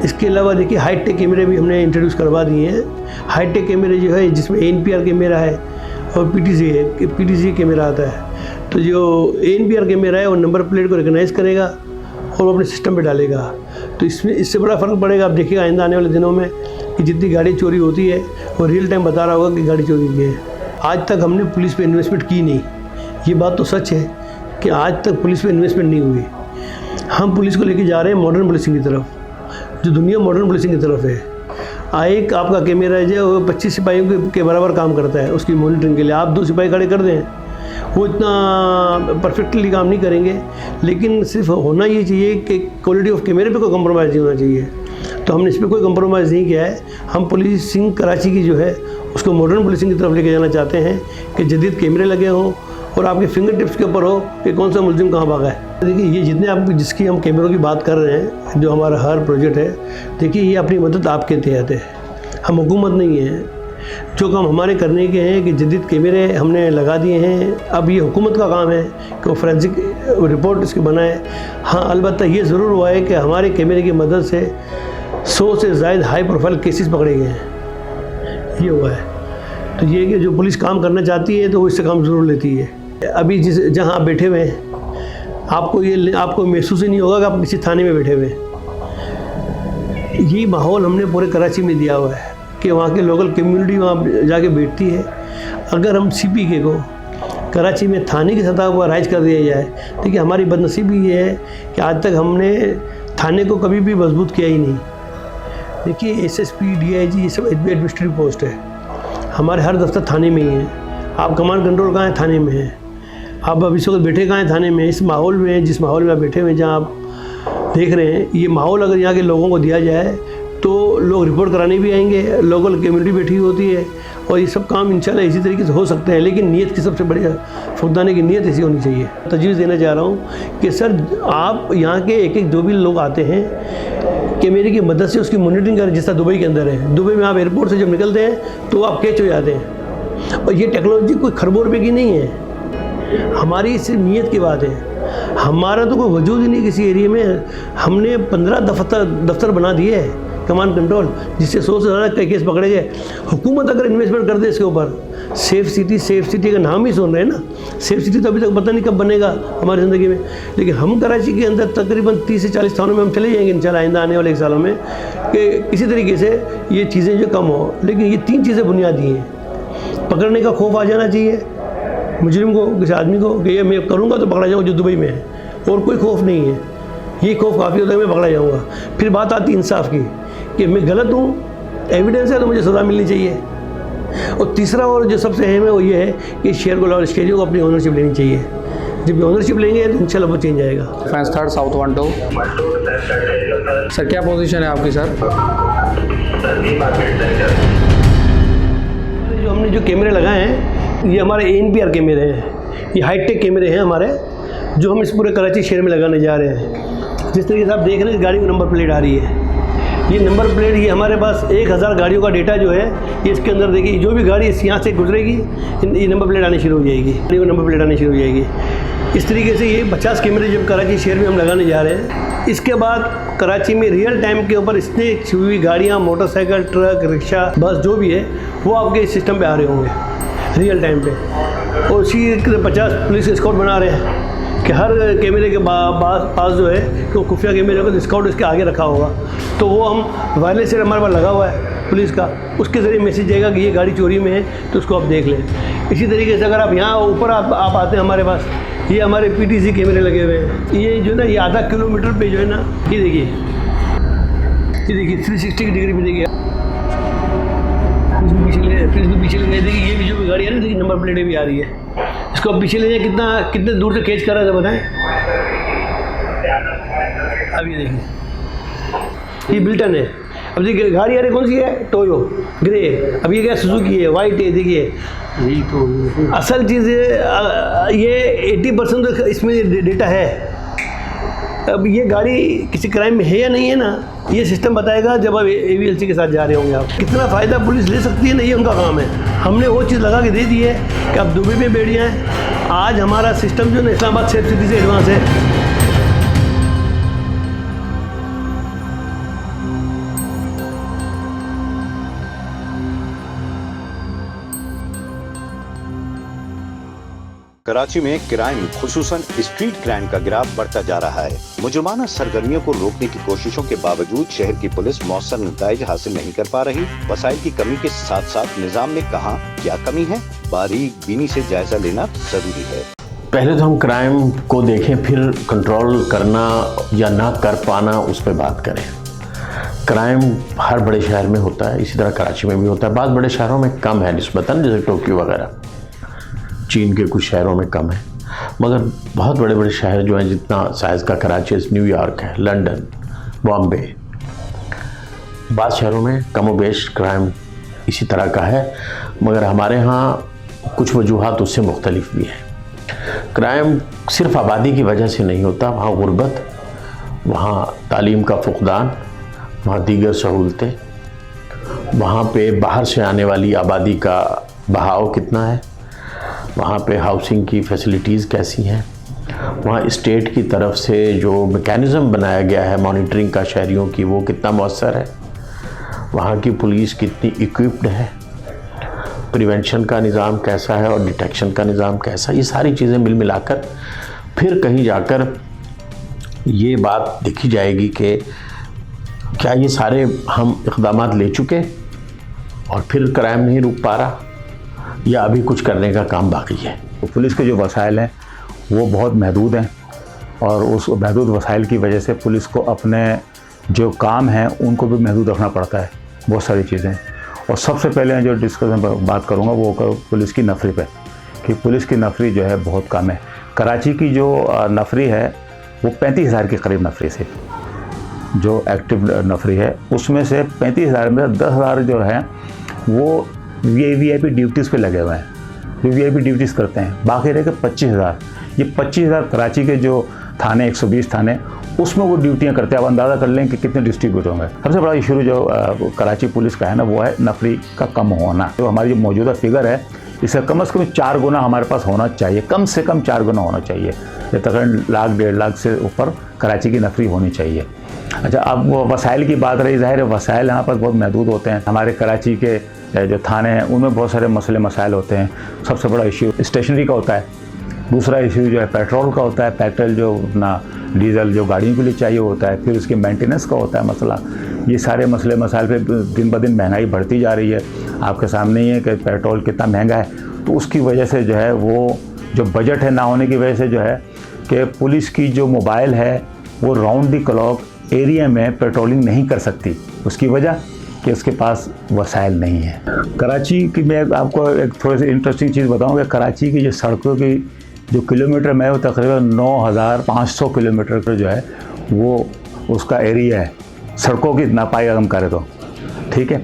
इसके अलावा देखिए हाईटेक कैमरे भी हमने इंट्रोड्यूस करवा दिए हैं। हाईटेक कैमरे जो है जिसमें ANPR कैमरा है और PTZ कैमरा आता है। तो जो ANPR कैमरा है वो नंबर प्लेट को रिकगनाइज़ करेगा और वो अपने सिस्टम पे डालेगा। तो इससे बड़ा फ़र्क पड़ेगा। आप देखिएगा आइंदा आने वाले दिनों में कि जितनी गाड़ी चोरी होती है वो रियल टाइम बता रहा होगा कि गाड़ी चोरी की है। आज तक हमने पुलिस पे इन्वेस्टमेंट की नहीं, ये बात तो सच है कि आज तक पुलिस पे इन्वेस्टमेंट नहीं हुई। हम पुलिस को लेके जा रहे हैं मॉडर्न पुलिसिंग की तरफ, जो दुनिया मॉडर्न पुलिसिंग की तरफ है। एक आपका कैमरा है जो 25 सिपाहियों के बराबर काम करता है उसकी मॉनिटरिंग के लिए। आप 2 सिपाही खड़े कर दें, वो इतना परफेक्टली काम नहीं करेंगे, लेकिन सिर्फ होना ये चाहिए कि क्वालिटी ऑफ कैमरे पे कोई कंप्रोमाइज़ नहीं होना चाहिए। तो हमने इस पर कोई कंप्रोमाइज़ नहीं किया है। हम पुलिसिंग कराची की जो है उसको मॉडर्न पुलिसिंग की तरफ लेके जाना चाहते हैं कि जदीद कैमरे लगे हों और आपके फिंगर टिप्स के ऊपर हो कि कौन सा मुलजिम कहाँ भागा है। देखिए ये जितने आप जिसकी हम कैमरों की बात कर रहे हैं, जो हमारा हर प्रोजेक्ट है, देखिए ये अपनी मदद आपके तहत है, हम हुकूमत नहीं है। जो काम हमारे करने के हैं कि जदीद कैमरे हमने लगा दिए हैं, अब ये हुकूमत का काम है कि वो फोरेंसिक रिपोर्ट इसकी बनाए। हाँ, अलबत्ता ये ज़रूर हुआ है कि हमारे कैमरे की मदद से 100 से ज़ायद हाई प्रोफाइल केसेस पकड़े गए हैं, ये हुआ है। तो ये कि जो पुलिस काम करना चाहती है तो वो इससे काम ज़रूर लेती है। अभी जहाँ आप बैठे हुए हैं आपको महसूस ही नहीं होगा कि आप किसी थाने में बैठे हुए हैं। ये माहौल हमने पूरे कराची में दिया हुआ है कि वहाँ के लोकल कम्युनिटी वहाँ जाके बैठती है। अगर हम CPK को कराची में थाने की सतह पर राइज कर दिया जाए, देखिए हमारी बदनसीबी ये है कि आज तक हमने थाने को कभी भी मजबूत किया ही नहीं। देखिए SSP, DIG ये सब एडमिनिस्ट्रेटिव पोस्ट है, हमारे हर दफ्तर थाने में ही है। आप कमांड कंट्रोल कहाँ है? थाने में है। आप अभी इस वक्त बैठे कहाँ हैं? थाने में। इस माहौल में, जिस माहौल में आप बैठे हुए हैं, जहाँ आप देख रहे हैं, ये माहौल अगर यहाँ के लोगों को दिया जाए तो लोग रिपोर्ट कराने भी आएंगे। लोकल कम्युनिटी बैठी होती है और ये सब काम इंशाल्लाह इसी तरीके से हो सकते हैं, लेकिन नीयत की सबसे बड़ी फुर्दाने की नीयत ऐसी होनी चाहिए। तजवीज़ देना चाह रहा हूँ कि सर आप यहाँ के एक जो भी लोग आते हैं कैमरे की मदद से उसकी मॉनिटरिंग करें। जिस तरह दुबई के अंदर है, दुबई में आप एयरपोर्ट से जब निकलते हैं तो आप कैच हो जाते हैं। और ये टेक्नोलॉजी कोई खरबों रुपये की नहीं है, हमारी सिर्फ नीयत की बात है। हमारा तो कोई वजूद ही नहीं किसी एरिया में। हमने 15 दफ्तर बना दिए है कमांड कंट्रोल, जिससे 100 से ज़्यादा कई केस पकड़े गए। हुकूमत अगर इन्वेस्टमेंट कर दे इसके ऊपर, सेफ सिटी का नाम ही सुन रहे हैं ना। सेफ सिटी तो अभी तक पता नहीं कब बनेगा हमारी ज़िंदगी में, लेकिन हम कराची के अंदर तकरीबन 30 से 40 थानों में हम चले जाएंगे इंशाल्लाह आइंदा आने वाले 1 सालों में, कि किसी तरीके से ये चीज़ें जो कम हो। लेकिन ये 3 चीज़ें बुनियादी हैं। पकड़ने का खौफ आ जाना चाहिए मुजरिम को, किसी आदमी को, कि ये मैं करूँगा तो पकड़ा जाऊँगा, जो दुबई में है, और कोई खौफ नहीं है। ये खौफ काफ़ी होता है मैं पकड़ा जाऊँगा। फिर बात आती इंसाफ की कि मैं गलत हूँ, एविडेंस है तो मुझे सज़ा मिलनी चाहिए। और तीसरा और जो सबसे अहम है वो ये है कि शेयर को स्टेडियो को अपनी ओनरशिप लेनी चाहिए। जब ओनरशिप लेंगे तो इंशाल्लाह वो चेंज आएगा। फैंस थर्ड साउथ 1-2 सर, क्या पोजीशन है आपकी सर? जो हमने जो कैमरे लगाए हैं ये हमारे ANPR कैमरे हैं, ये हाईटेक कैमरे हैं हमारे, जो हम इस पूरे कराची शहर में लगाने जा रहे हैं। जिस तरीके से आप देख रहे हैं गाड़ी की नंबर प्लेट आ रही है, ये नंबर प्लेट, ये हमारे पास 1000 गाड़ियों का डेटा जो है ये इसके अंदर देखिए, जो भी गाड़ी यहाँ से गुजरेगी ये नंबर प्लेट आनी शुरू हो जाएगी, नंबर प्लेट आनी शुरू हो जाएगी। इस तरीके से ये 50 कैमरे जब कराची शहर में हम लगाने जा रहे हैं, इसके बाद कराची में रियल टाइम के ऊपर स्नेक छुई हुई गाड़ियाँ, मोटरसाइकिल, ट्रक, रिक्शा, बस जो भी है वो आपके इस सिस्टम पे आ रहे होंगे रियल टाइम पे। और इसी 50 पुलिस स्कॉट बना रहे हैं कि हर कैमरे के पास जो है तो खुफिया कैमरे का स्काउट इसके आगे रखा होगा, तो वो हम वायरलेस से हमारे पास लगा हुआ है पुलिस का, उसके ज़रिए मैसेज जाएगा कि ये गाड़ी चोरी में है तो उसको आप देख लें। इसी तरीके से अगर आप यहाँ ऊपर आप आते हैं हमारे पास, ये हमारे PTC कैमरे लगे हुए हैं। ये जो है ना, ये आधा किलोमीटर पे जो है ना, ये देखिए 360 डिग्री पे देखिए, फिर इसको पीछे ले देखिए, ये भी जो गाड़ी है ना, देखिए नंबर प्लेटें भी आ रही है। इसको आप पीछे ले जाए, कितने दूर से कैच कर रहा था बताएं। अब ये देखिए, ये बिल्टन है। अब देखिए गाड़ी आ रही कौन सी है, टोयो ग्रे। अब ये क्या सुजुकी है, वाइट है। देखिए यही तो असल चीज़ है, ये 80% इसमें डेटा है। अब ये गाड़ी किसी क्राइम में है या नहीं है ना, ये सिस्टम बताएगा जब आप AVLC के साथ जा रहे होंगे। आप कितना फ़ायदा पुलिस ले सकती है ना, ये उनका काम है। हमने वो चीज़ लगा के दे दी है कि अब दुबई में बेड़ियाँ हैं। आज हमारा सिस्टम जो है इस्लामाबाद सेफ सिटी से एडवांस है। कराची में क्राइम खुसूसन स्ट्रीट क्राइम का ग्राफ बढ़ता जा रहा है। मुजरमाना सरगर्मियों को रोकने की कोशिशों के बावजूद शहर की पुलिस मौसर नताइज हासिल नहीं कर पा रही। वसाइल की कमी के साथ साथ निजाम में कहाँ क्या कमी है, बारीक बीनी से जायजा लेना जरूरी है। पहले तो हम क्राइम को देखें, फिर कंट्रोल करना या ना कर पाना उस पर बात करें। क्राइम हर बड़े शहर में होता है, इसी तरह कराची में भी होता है। बाद बड़े शहरों में कम है निस्बतन, जैसे टोक्यो वगैरह, चीन के कुछ शहरों में कम है, मगर बहुत बड़े बड़े शहर जो हैं, जितना साइज़ का कराची, न्यूयॉर्क है, लंदन, बॉम्बे, बाद शहरों में कम व बेश क्राइम इसी तरह का है। मगर हमारे यहाँ कुछ वजूहात उससे मुख्तलिफ भी हैं। क्राइम सिर्फ आबादी की वजह से नहीं होता, वहाँ गुर्बत, वहाँ तालीम का फुकदान, वहाँ दीगर सहूलतें, वहाँ पे बाहर से आने वाली आबादी का बहाव कितना है, वहाँ पे हाउसिंग की फैसिलिटीज़ कैसी हैं, वहाँ स्टेट की तरफ से जो मैकेनिज़्म बनाया गया है मॉनिटरिंग का शहरियों की, वो कितना मौसर है, वहाँ की पुलिस कितनी इक्विप्ड है, प्रिवेंशन का निज़ाम कैसा है और डिटेक्शन का निज़ाम कैसा है। ये सारी चीज़ें मिल मिलाकर फिर कहीं जाकर ये बात देखी जाएगी कि क्या ये सारे हम इक़दामात ले चुके और फिर क्राइम नहीं रुक पा रहा, या अभी कुछ करने का काम बाकी है। तो पुलिस के जो वसाइल हैं वो बहुत महदूद हैं, और उस महदूद वसाइल की वजह से पुलिस को अपने जो काम हैं उनको भी महदूद रखना पड़ता है, बहुत सारी चीज़ें। और सबसे पहले जो डिस्कशन बात करूँगा वो पुलिस की नफरी पे, कि पुलिस की नफरी जो है बहुत कम है। कराची की जो नफरी है वो 35,000 के करीब नफरी से जो एक्टिव नफरी है, उसमें से 35,000 में 10,000 जो है वो VIP ड्यूटीज़ पे लगे हुए हैं, जो VIP ड्यूटीज़ करते हैं। बाकी रह के 25,000, ये 25,000 कराची के जो थाने 120 थाने, उसमें वो ड्यूटियाँ करते हैं। आप अंदाज़ा कर लें कि कितने डिस्ट्रीब्यूट होंगे। सबसे बड़ा इशू जो कराची पुलिस का है ना, वो है नफरी का कम होना। जो हमारी जो मौजूदा फिगर है, इससे कम से कम 4 गुना हमारे पास होना चाहिए, कम से कम 4 गुना होना चाहिए। तकरीबन 1,00,000 1.5 लाख से ऊपर कराची की नफरी होनी चाहिए। अच्छा, अब वो वसाइल की बात रही, ज़ाहिर है वसाइल यहाँ पर बहुत महदूद होते हैं। हमारे कराची के जो थाने हैं उनमें बहुत सारे मसले मसाइल होते हैं। सबसे बड़ा इशू स्टेशनरी का होता है, दूसरा इशू जो है पेट्रोल का होता है, पेट्रोल जो अपना डीजल जो गाड़ियों के लिए चाहिए होता है, फिर उसके मेंटेनेंस का होता है मसला। ये सारे मसले मसाइल पे दिन ब दिन महंगाई बढ़ती जा रही है। आपके सामने ही है कि पेट्रोल कितना महंगा है, तो उसकी वजह से जो है वो जो बजट है ना होने की वजह से जो है कि पुलिस की जो मोबाइल है वो राउंड दी क्लॉक एरिया में पेट्रोलिंग नहीं कर सकती। उसकी वजह कि उसके पास वसाइल नहीं है। कराची की मैं आपको एक थोड़ी सी इंटरेस्टिंग चीज़ बताऊंगा। कराची की जो सड़कों की जो किलोमीटर में, वो तकरीबन 9,500 किलोमीटर जो है वो उसका एरिया है सड़कों की नापाई अगर हम करें तो, ठीक है।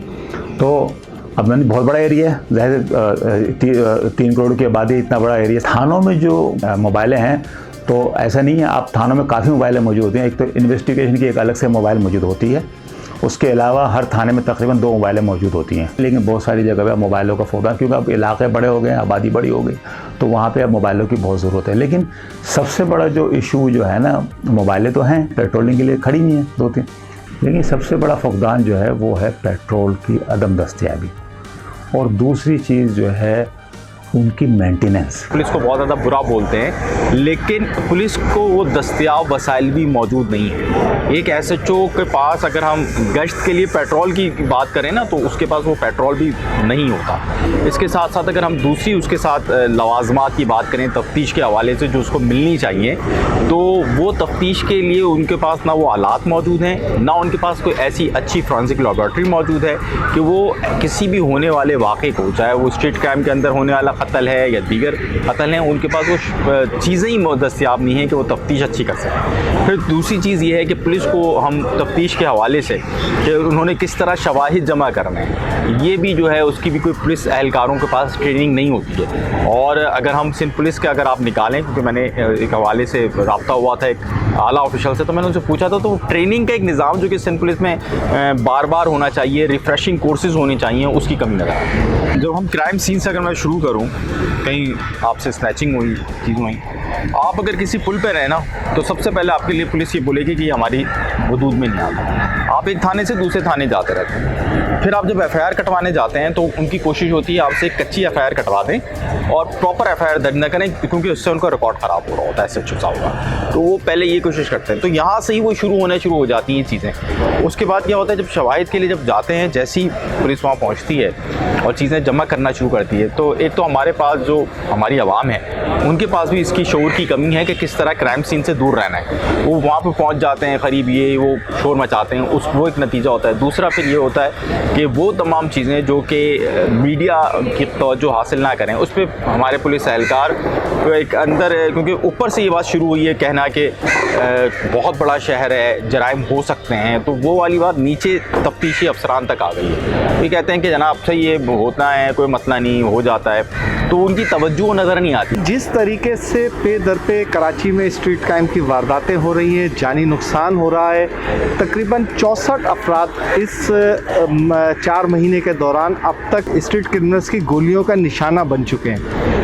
तो अब मैंने बहुत बड़ा एरिया है, ज़ाहिर 3 करोड़ की आबादी, इतना बड़ा एरिया। थानों में जो मोबाइलें हैं तो ऐसा नहीं है, आप थानों में काफ़ी मोबाइलें मौजूद होती हैं। एक तो इन्वेस्टिगेशन की एक अलग से मोबाइल मौजूद होती है, उसके अलावा हर थाने में तकरीबन 2 मोबाइलें मौजूद होती हैं, लेकिन बहुत सारी जगह पे मोबाइलों का फुकदान, क्योंकि अब इलाके बड़े हो गए, आबादी बड़ी हो गई, तो वहाँ पे अब मोबाइलों की बहुत ज़रूरत है। लेकिन सबसे बड़ा जो इशू जो है ना, मोबाइलें तो हैं, पेट्रोलिंग के लिए खड़ी हुई हैं 2-3, लेकिन सबसे बड़ा फुकदान जो है वो है पेट्रोल की अदम दस्तयाबी, और दूसरी चीज़ जो है उनकी मेंटेनेंस। पुलिस को बहुत ज़्यादा बुरा बोलते हैं, लेकिन पुलिस को वो दस्तयाब वसाइल भी मौजूद नहीं है। एक SHO के पास अगर हम गश्त के लिए पेट्रोल की बात करें ना, तो उसके पास वो पेट्रोल भी नहीं होता। इसके साथ साथ अगर हम दूसरी उसके साथ लवाजमात की बात करें तफ्तीश के हवाले से जो उसको मिलनी चाहिए, तो वो तफ्तीश के लिए उनके पास ना वो आलात मौजूद हैं, ना उनके पास कोई ऐसी अच्छी फॉरेंसिक लैबोरेटरी मौजूद है कि वो किसी भी होने वाले वाक़े को, चाहे वो स्ट्रीट क्राइम के अंदर होने वाला कत्ल है या दीगर कत्ल हैं, उनके पास वो चीज़ें ही दस्तयाब नहीं हैं कि वो तफ्तीश अच्छी कर सकें। फिर दूसरी चीज़ ये है कि पुलिस को हम तफ्तीश के हवाले से कि उन्होंने किस तरह शवाहिद जमा करने हैं, ये भी जो है उसकी भी कोई पुलिस एहलकारों के पास ट्रेनिंग नहीं होती है। और अगर हम सिंध पुलिस के अगर आप निकालें, क्योंकि मैंने एक हवाले से रब्ता हुआ था एक आला ऑफिशियल से, तो मैंने उनसे पूछा था, तो ट्रेनिंग का एक निज़ाम जो कि सिंध पुलिस में बार बार होना चाहिए, रिफ़्रेशिंग कोर्सेज़ होने चाहिए, उसकी कमी नज़र आती है। जब हम क्राइम सीन से अगर मैं शुरू करूँ, कहीं आपसे स्नैचिंग हुई, चीज़ हुई, आप अगर किसी पुल पे रहे ना, तो सबसे पहले आपके लिए पुलिस ये बोलेगी कि हमारी वजूद में नहीं आता। आप एक थाने से दूसरे थाने जाते रहते हैं, फिर आप जब FIR कटवाने जाते हैं तो उनकी कोशिश होती है आपसे एक कच्ची FIR कटवा दें और प्रॉपर FIR दर्ज न करें, क्योंकि उससे उनका रिकॉर्ड ख़राब हो रहा होता है SHO साहब का। तो वो पहले ये कोशिश करते हैं, तो यहाँ से ही वो शुरू हो जाती हैं चीज़ें। उसके बाद क्या होता है, जब शवाहिद के लिए जब जाते हैं, जैसी पुलिस वहाँ पहुँचती है और चीज़ें जमा करना शुरू करती है, तो एक तो हमारे पास जो हमारी आवाम है उनके पास भी इसकी शऊर की कमी है कि किस तरह क्राइम सीन से दूर रहना है। वो वहाँ पे पहुँच जाते हैं, करीब ये वो शोर मचाते हैं, वो एक नतीजा होता है। दूसरा फिर ये होता है कि वो तमाम चीज़ें जो कि मीडिया की तवज्जो हासिल ना करें, उस पर हमारे पुलिस एहलकार एक अंदर, क्योंकि ऊपर से ये बात शुरू हुई है कहना कि बहुत बड़ा शहर है, जराइम हो सकते हैं, तो वो वाली बात नीचे तफ्तीशी अफसरान तक आ गई है। ये कहते हैं कि जनाब से ये होता है, कोई मसला नहीं, हो जाता है, तो उनकी तवज्जो नज़र नहीं आती। जिस तरीके से पे दर पे कराची में स्ट्रीट क्राइम की वारदातें हो रही हैं, जानी नुकसान हो रहा है, तकरीबन 64 अफराद इस 4 महीने के दौरान अब तक स्ट्रीट क्रिमिनल्स की गोलियों का निशाना बन चुके हैं।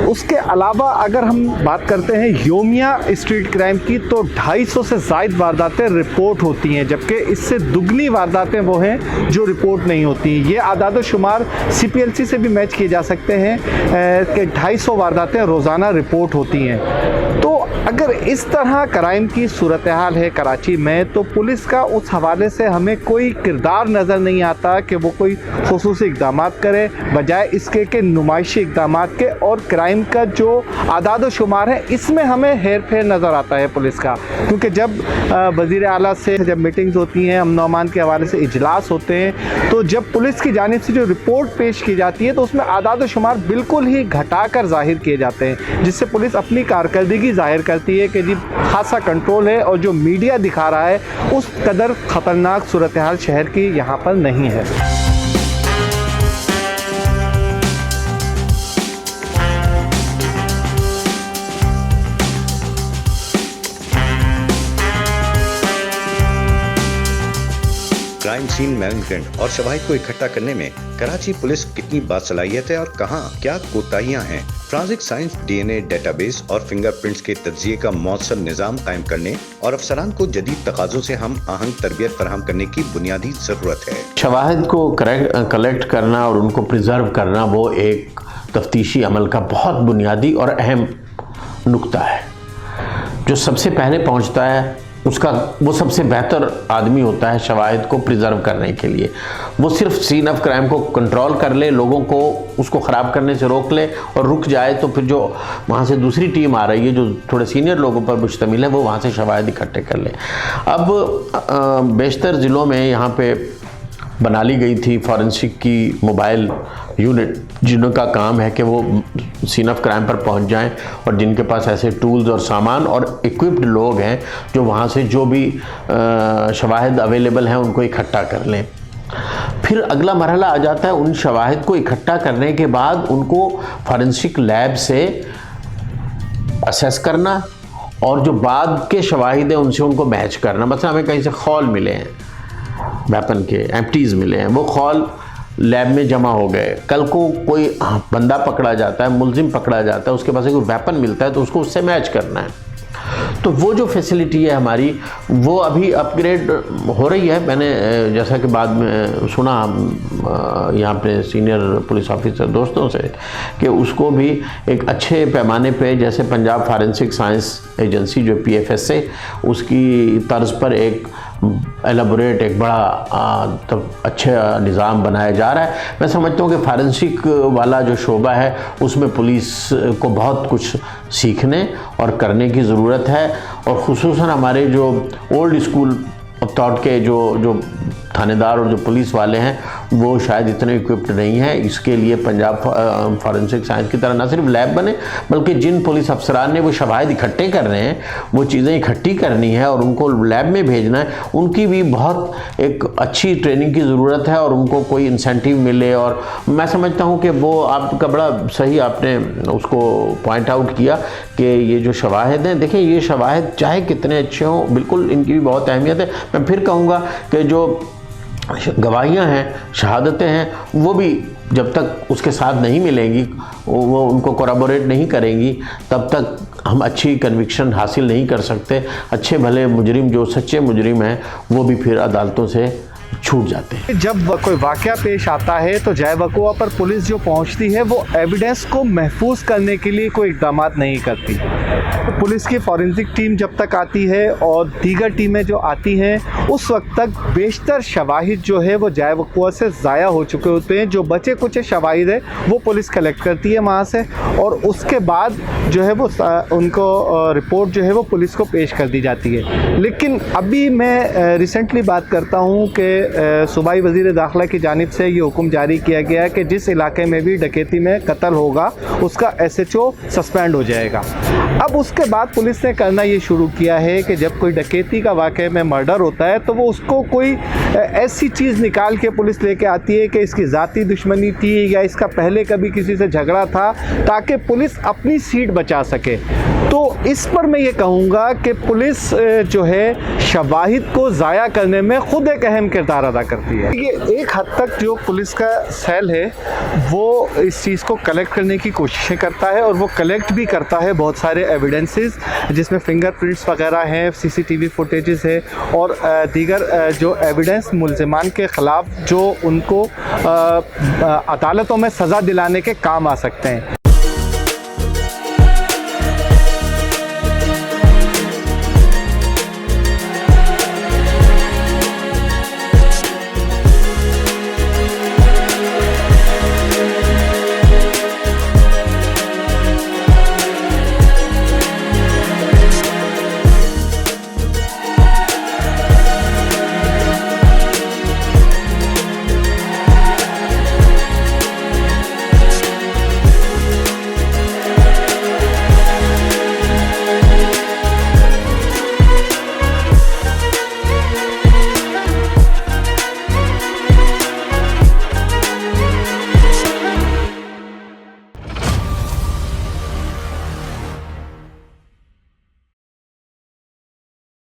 उसके अलावा अगर हम बात करते हैं योमिया स्ट्रीट क्राइम की, तो 250 से ज़ायद वारदातें रिपोर्ट होती हैं, जबकि इससे दुगनी वारदातें वो हैं जो रिपोर्ट नहीं होती। ये आदाद शुमार CPLC से भी मैच किए जा सकते हैं कि 250 वारदातें रोज़ाना रिपोर्ट होती हैं। तो अगर इस तरह क्राइम की सूरत हाल है कराची में, तो पुलिस का उस हवाले से हमें कोई किरदार नज़र नहीं आता कि वो कोई खुसूसी इक़दाम करे, बजाय इसके कि नुमाइशी इक़दाम के, और क्राइम का जो आदाद शुमार है इसमें हमें हेर फेर नज़र आता है पुलिस का। क्योंकि जब वज़ीर आला से जब मीटिंग्स होती हैं, अमन अमान के हवाले से इजलास होते हैं, तो जब पुलिस की जानिब से जो रिपोर्ट पेश की जाती है, तो उसमें आदाद शुमार बिल्कुल ही घटाकर ज़ाहिर किए जाते हैं, जिससे पुलिस अपनी कारकर्दगी ज़ाहिर करती है कि जी खासा कंट्रोल है, और जो मीडिया दिखा रहा है उस कदर ख़तरनाक सूरत हाल शहर की यहाँ पर नहीं है। क्राइम सीन मैनेजमेंट और शवाहिद को इकट्ठा करने में कराची पुलिस कितनी बासलाहियत है और कहां क्या कोताहियां हैं। फॉरेंसिक साइंस, DNA डेटाबेस और फिंगरप्रिंट्स के तज्जिए का मौसर निज़ाम कायम करने और अफसरान को जदीद तकाज़ों से हम आहंग तरबियत फराहम करने की बुनियादी ज़रूरत है। शवाहिद को कलेक्ट करना और उनको प्रिजर्व करना वो एक तफ्तीशी अमल का बहुत बुनियादी और अहम नुक्ता है। जो सबसे पहले पहुंचता है उसका वो सबसे बेहतर आदमी होता है शवाहिद को प्रिजर्व करने के लिए। वो सिर्फ सीन ऑफ क्राइम को कंट्रोल कर ले, लोगों को उसको ख़राब करने से रोक ले और रुक जाए, तो फिर जो वहाँ से दूसरी टीम आ रही है जो थोड़े सीनियर लोगों पर मुश्तमिल है, वो वहाँ से शवाहिद इकट्ठे कर ले। अब बेशतर ज़िलों में यहाँ पे बना ली गई थी फॉरेंसिक की मोबाइल यूनिट, जिनका काम है कि वो सीन ऑफ क्राइम पर पहुंच जाएं और जिनके पास ऐसे टूल्स और सामान और इक्विप्ड लोग हैं जो वहां से जो भी शवाहिद अवेलेबल हैं उनको इकट्ठा कर लें। फिर अगला मरहला आ जाता है उन शवाहिद को इकट्ठा करने के बाद उनको फॉरेंसिक लैब से असेस करना और जो बाद के शवाहिद हैं उनसे उनको मैच करना। मतलब हमें कहीं से खौल मिले हैं वेपन के एम्प्टीज़ मिले हैं, वो खौल लैब में जमा हो गए। कल को कोई बंदा पकड़ा जाता है, मुलजिम पकड़ा जाता है, उसके पास एक वेपन मिलता है तो उसको उससे मैच करना है। तो वो जो फैसिलिटी है हमारी, वो अभी अपग्रेड हो रही है। मैंने जैसा कि बाद में सुना यहाँ पे सीनियर पुलिस ऑफिसर दोस्तों से कि उसको भी एक अच्छे पैमाने पे, जैसे पंजाब फॉरेंसिक साइंस एजेंसी जो PFS है, उसकी तर्ज पर एक एलाबोरेट एक बड़ा अच्छा निज़ाम बनाया जा रहा है। मैं समझता हूँ कि फॉरेंसिक वाला जो शोबा है उसमें पुलिस को बहुत कुछ सीखने और करने की ज़रूरत है, और ख़ुसूसन हमारे जो ओल्ड स्कूल थॉट के जो थानेदार और जो पुलिस वाले हैं वो शायद इतने इक्विप्ड नहीं हैं। इसके लिए पंजाब फॉरेंसिक साइंस की तरह ना सिर्फ लैब बने, बल्कि जिन पुलिस अफसरान ने वो शवाहिद इकट्ठे कर रहे हैं, वो चीज़ें इकट्ठी करनी है और उनको लैब में भेजना है, उनकी भी बहुत एक अच्छी ट्रेनिंग की ज़रूरत है और उनको कोई इंसेंटिव मिले। और मैं समझता हूँ कि वो आपका बड़ा सही आपने उसको पॉइंट आउट किया कि ये जो शवाहिद हैं, देखिए ये शवाहिद चाहे कितने अच्छे हों, बिल्कुल इनकी भी बहुत अहमियत है। मैं फिर कहूँगा कि जो गवाहियाँ हैं, शहादतें हैं, वो भी जब तक उसके साथ नहीं मिलेंगी, वो उनको कोराबोरेट नहीं करेंगी, तब तक हम अच्छी कन्विक्शन हासिल नहीं कर सकते। अच्छे भले मुजरिम, जो सच्चे मुजरिम हैं, वो भी फिर अदालतों से छूट जाते हैं। जब कोई वाक़या पेश आता है तो जाए वक़ुआ पर पुलिस जो पहुंचती है वो एविडेंस को महफूज करने के लिए कोई इक़दाम नहीं करती। तो पुलिस की फॉरेंसिक टीम जब तक आती है और दीगर टीमें जो आती हैं, उस वक्त तक बेशतर शवाहिद जो है वो जाए वक़ुआ से ज़ाया हो चुके होते हैं। जो बचे कुछ शवाहिद है वो पुलिस कलेक्ट करती है वहाँ से, और उसके बाद जो है वो उनको रिपोर्ट जो है वो पुलिस को पेश कर दी जाती है। लेकिन अभी मैं रिसेंटली बात करता हूँ कि सूबाई वज़ीर दाखिला की जानिब से ये हुक्म जारी किया गया कि जिस इलाके में भी डकैती में कत्ल होगा उसका SHO सस्पेंड हो जाएगा। अब उसके बाद पुलिस ने करना ये शुरू किया है कि जब कोई डकैती का वाक़े में मर्डर होता है तो वो उसको कोई ऐसी चीज़ निकाल के पुलिस लेके आती है कि इसकी ज़ाती दुश्मनी थी या इसका पहले कभी किसी से झगड़ा था, ताकि पुलिस अपनी सीट बचा सके। तो इस पर मैं ये कहूँगा कि पुलिस जो है शवाहिद को ज़ाया करने में ख़ुद एक अहम किरदार अदा करती है। ये एक हद तक जो पुलिस का सेल है वो इस चीज़ को कलेक्ट करने की कोशिशें करता है, और वो कलेक्ट भी करता है बहुत सारे एविडेंसेस, जिसमें फिंगरप्रिंट्स वगैरह हैं, CCTV फुटेजेस है, और दीगर जो एविडेंस मुल्ज़िमान के ख़िलाफ़ जो उनको अदालतों में सज़ा दिलाने के काम आ सकते हैं।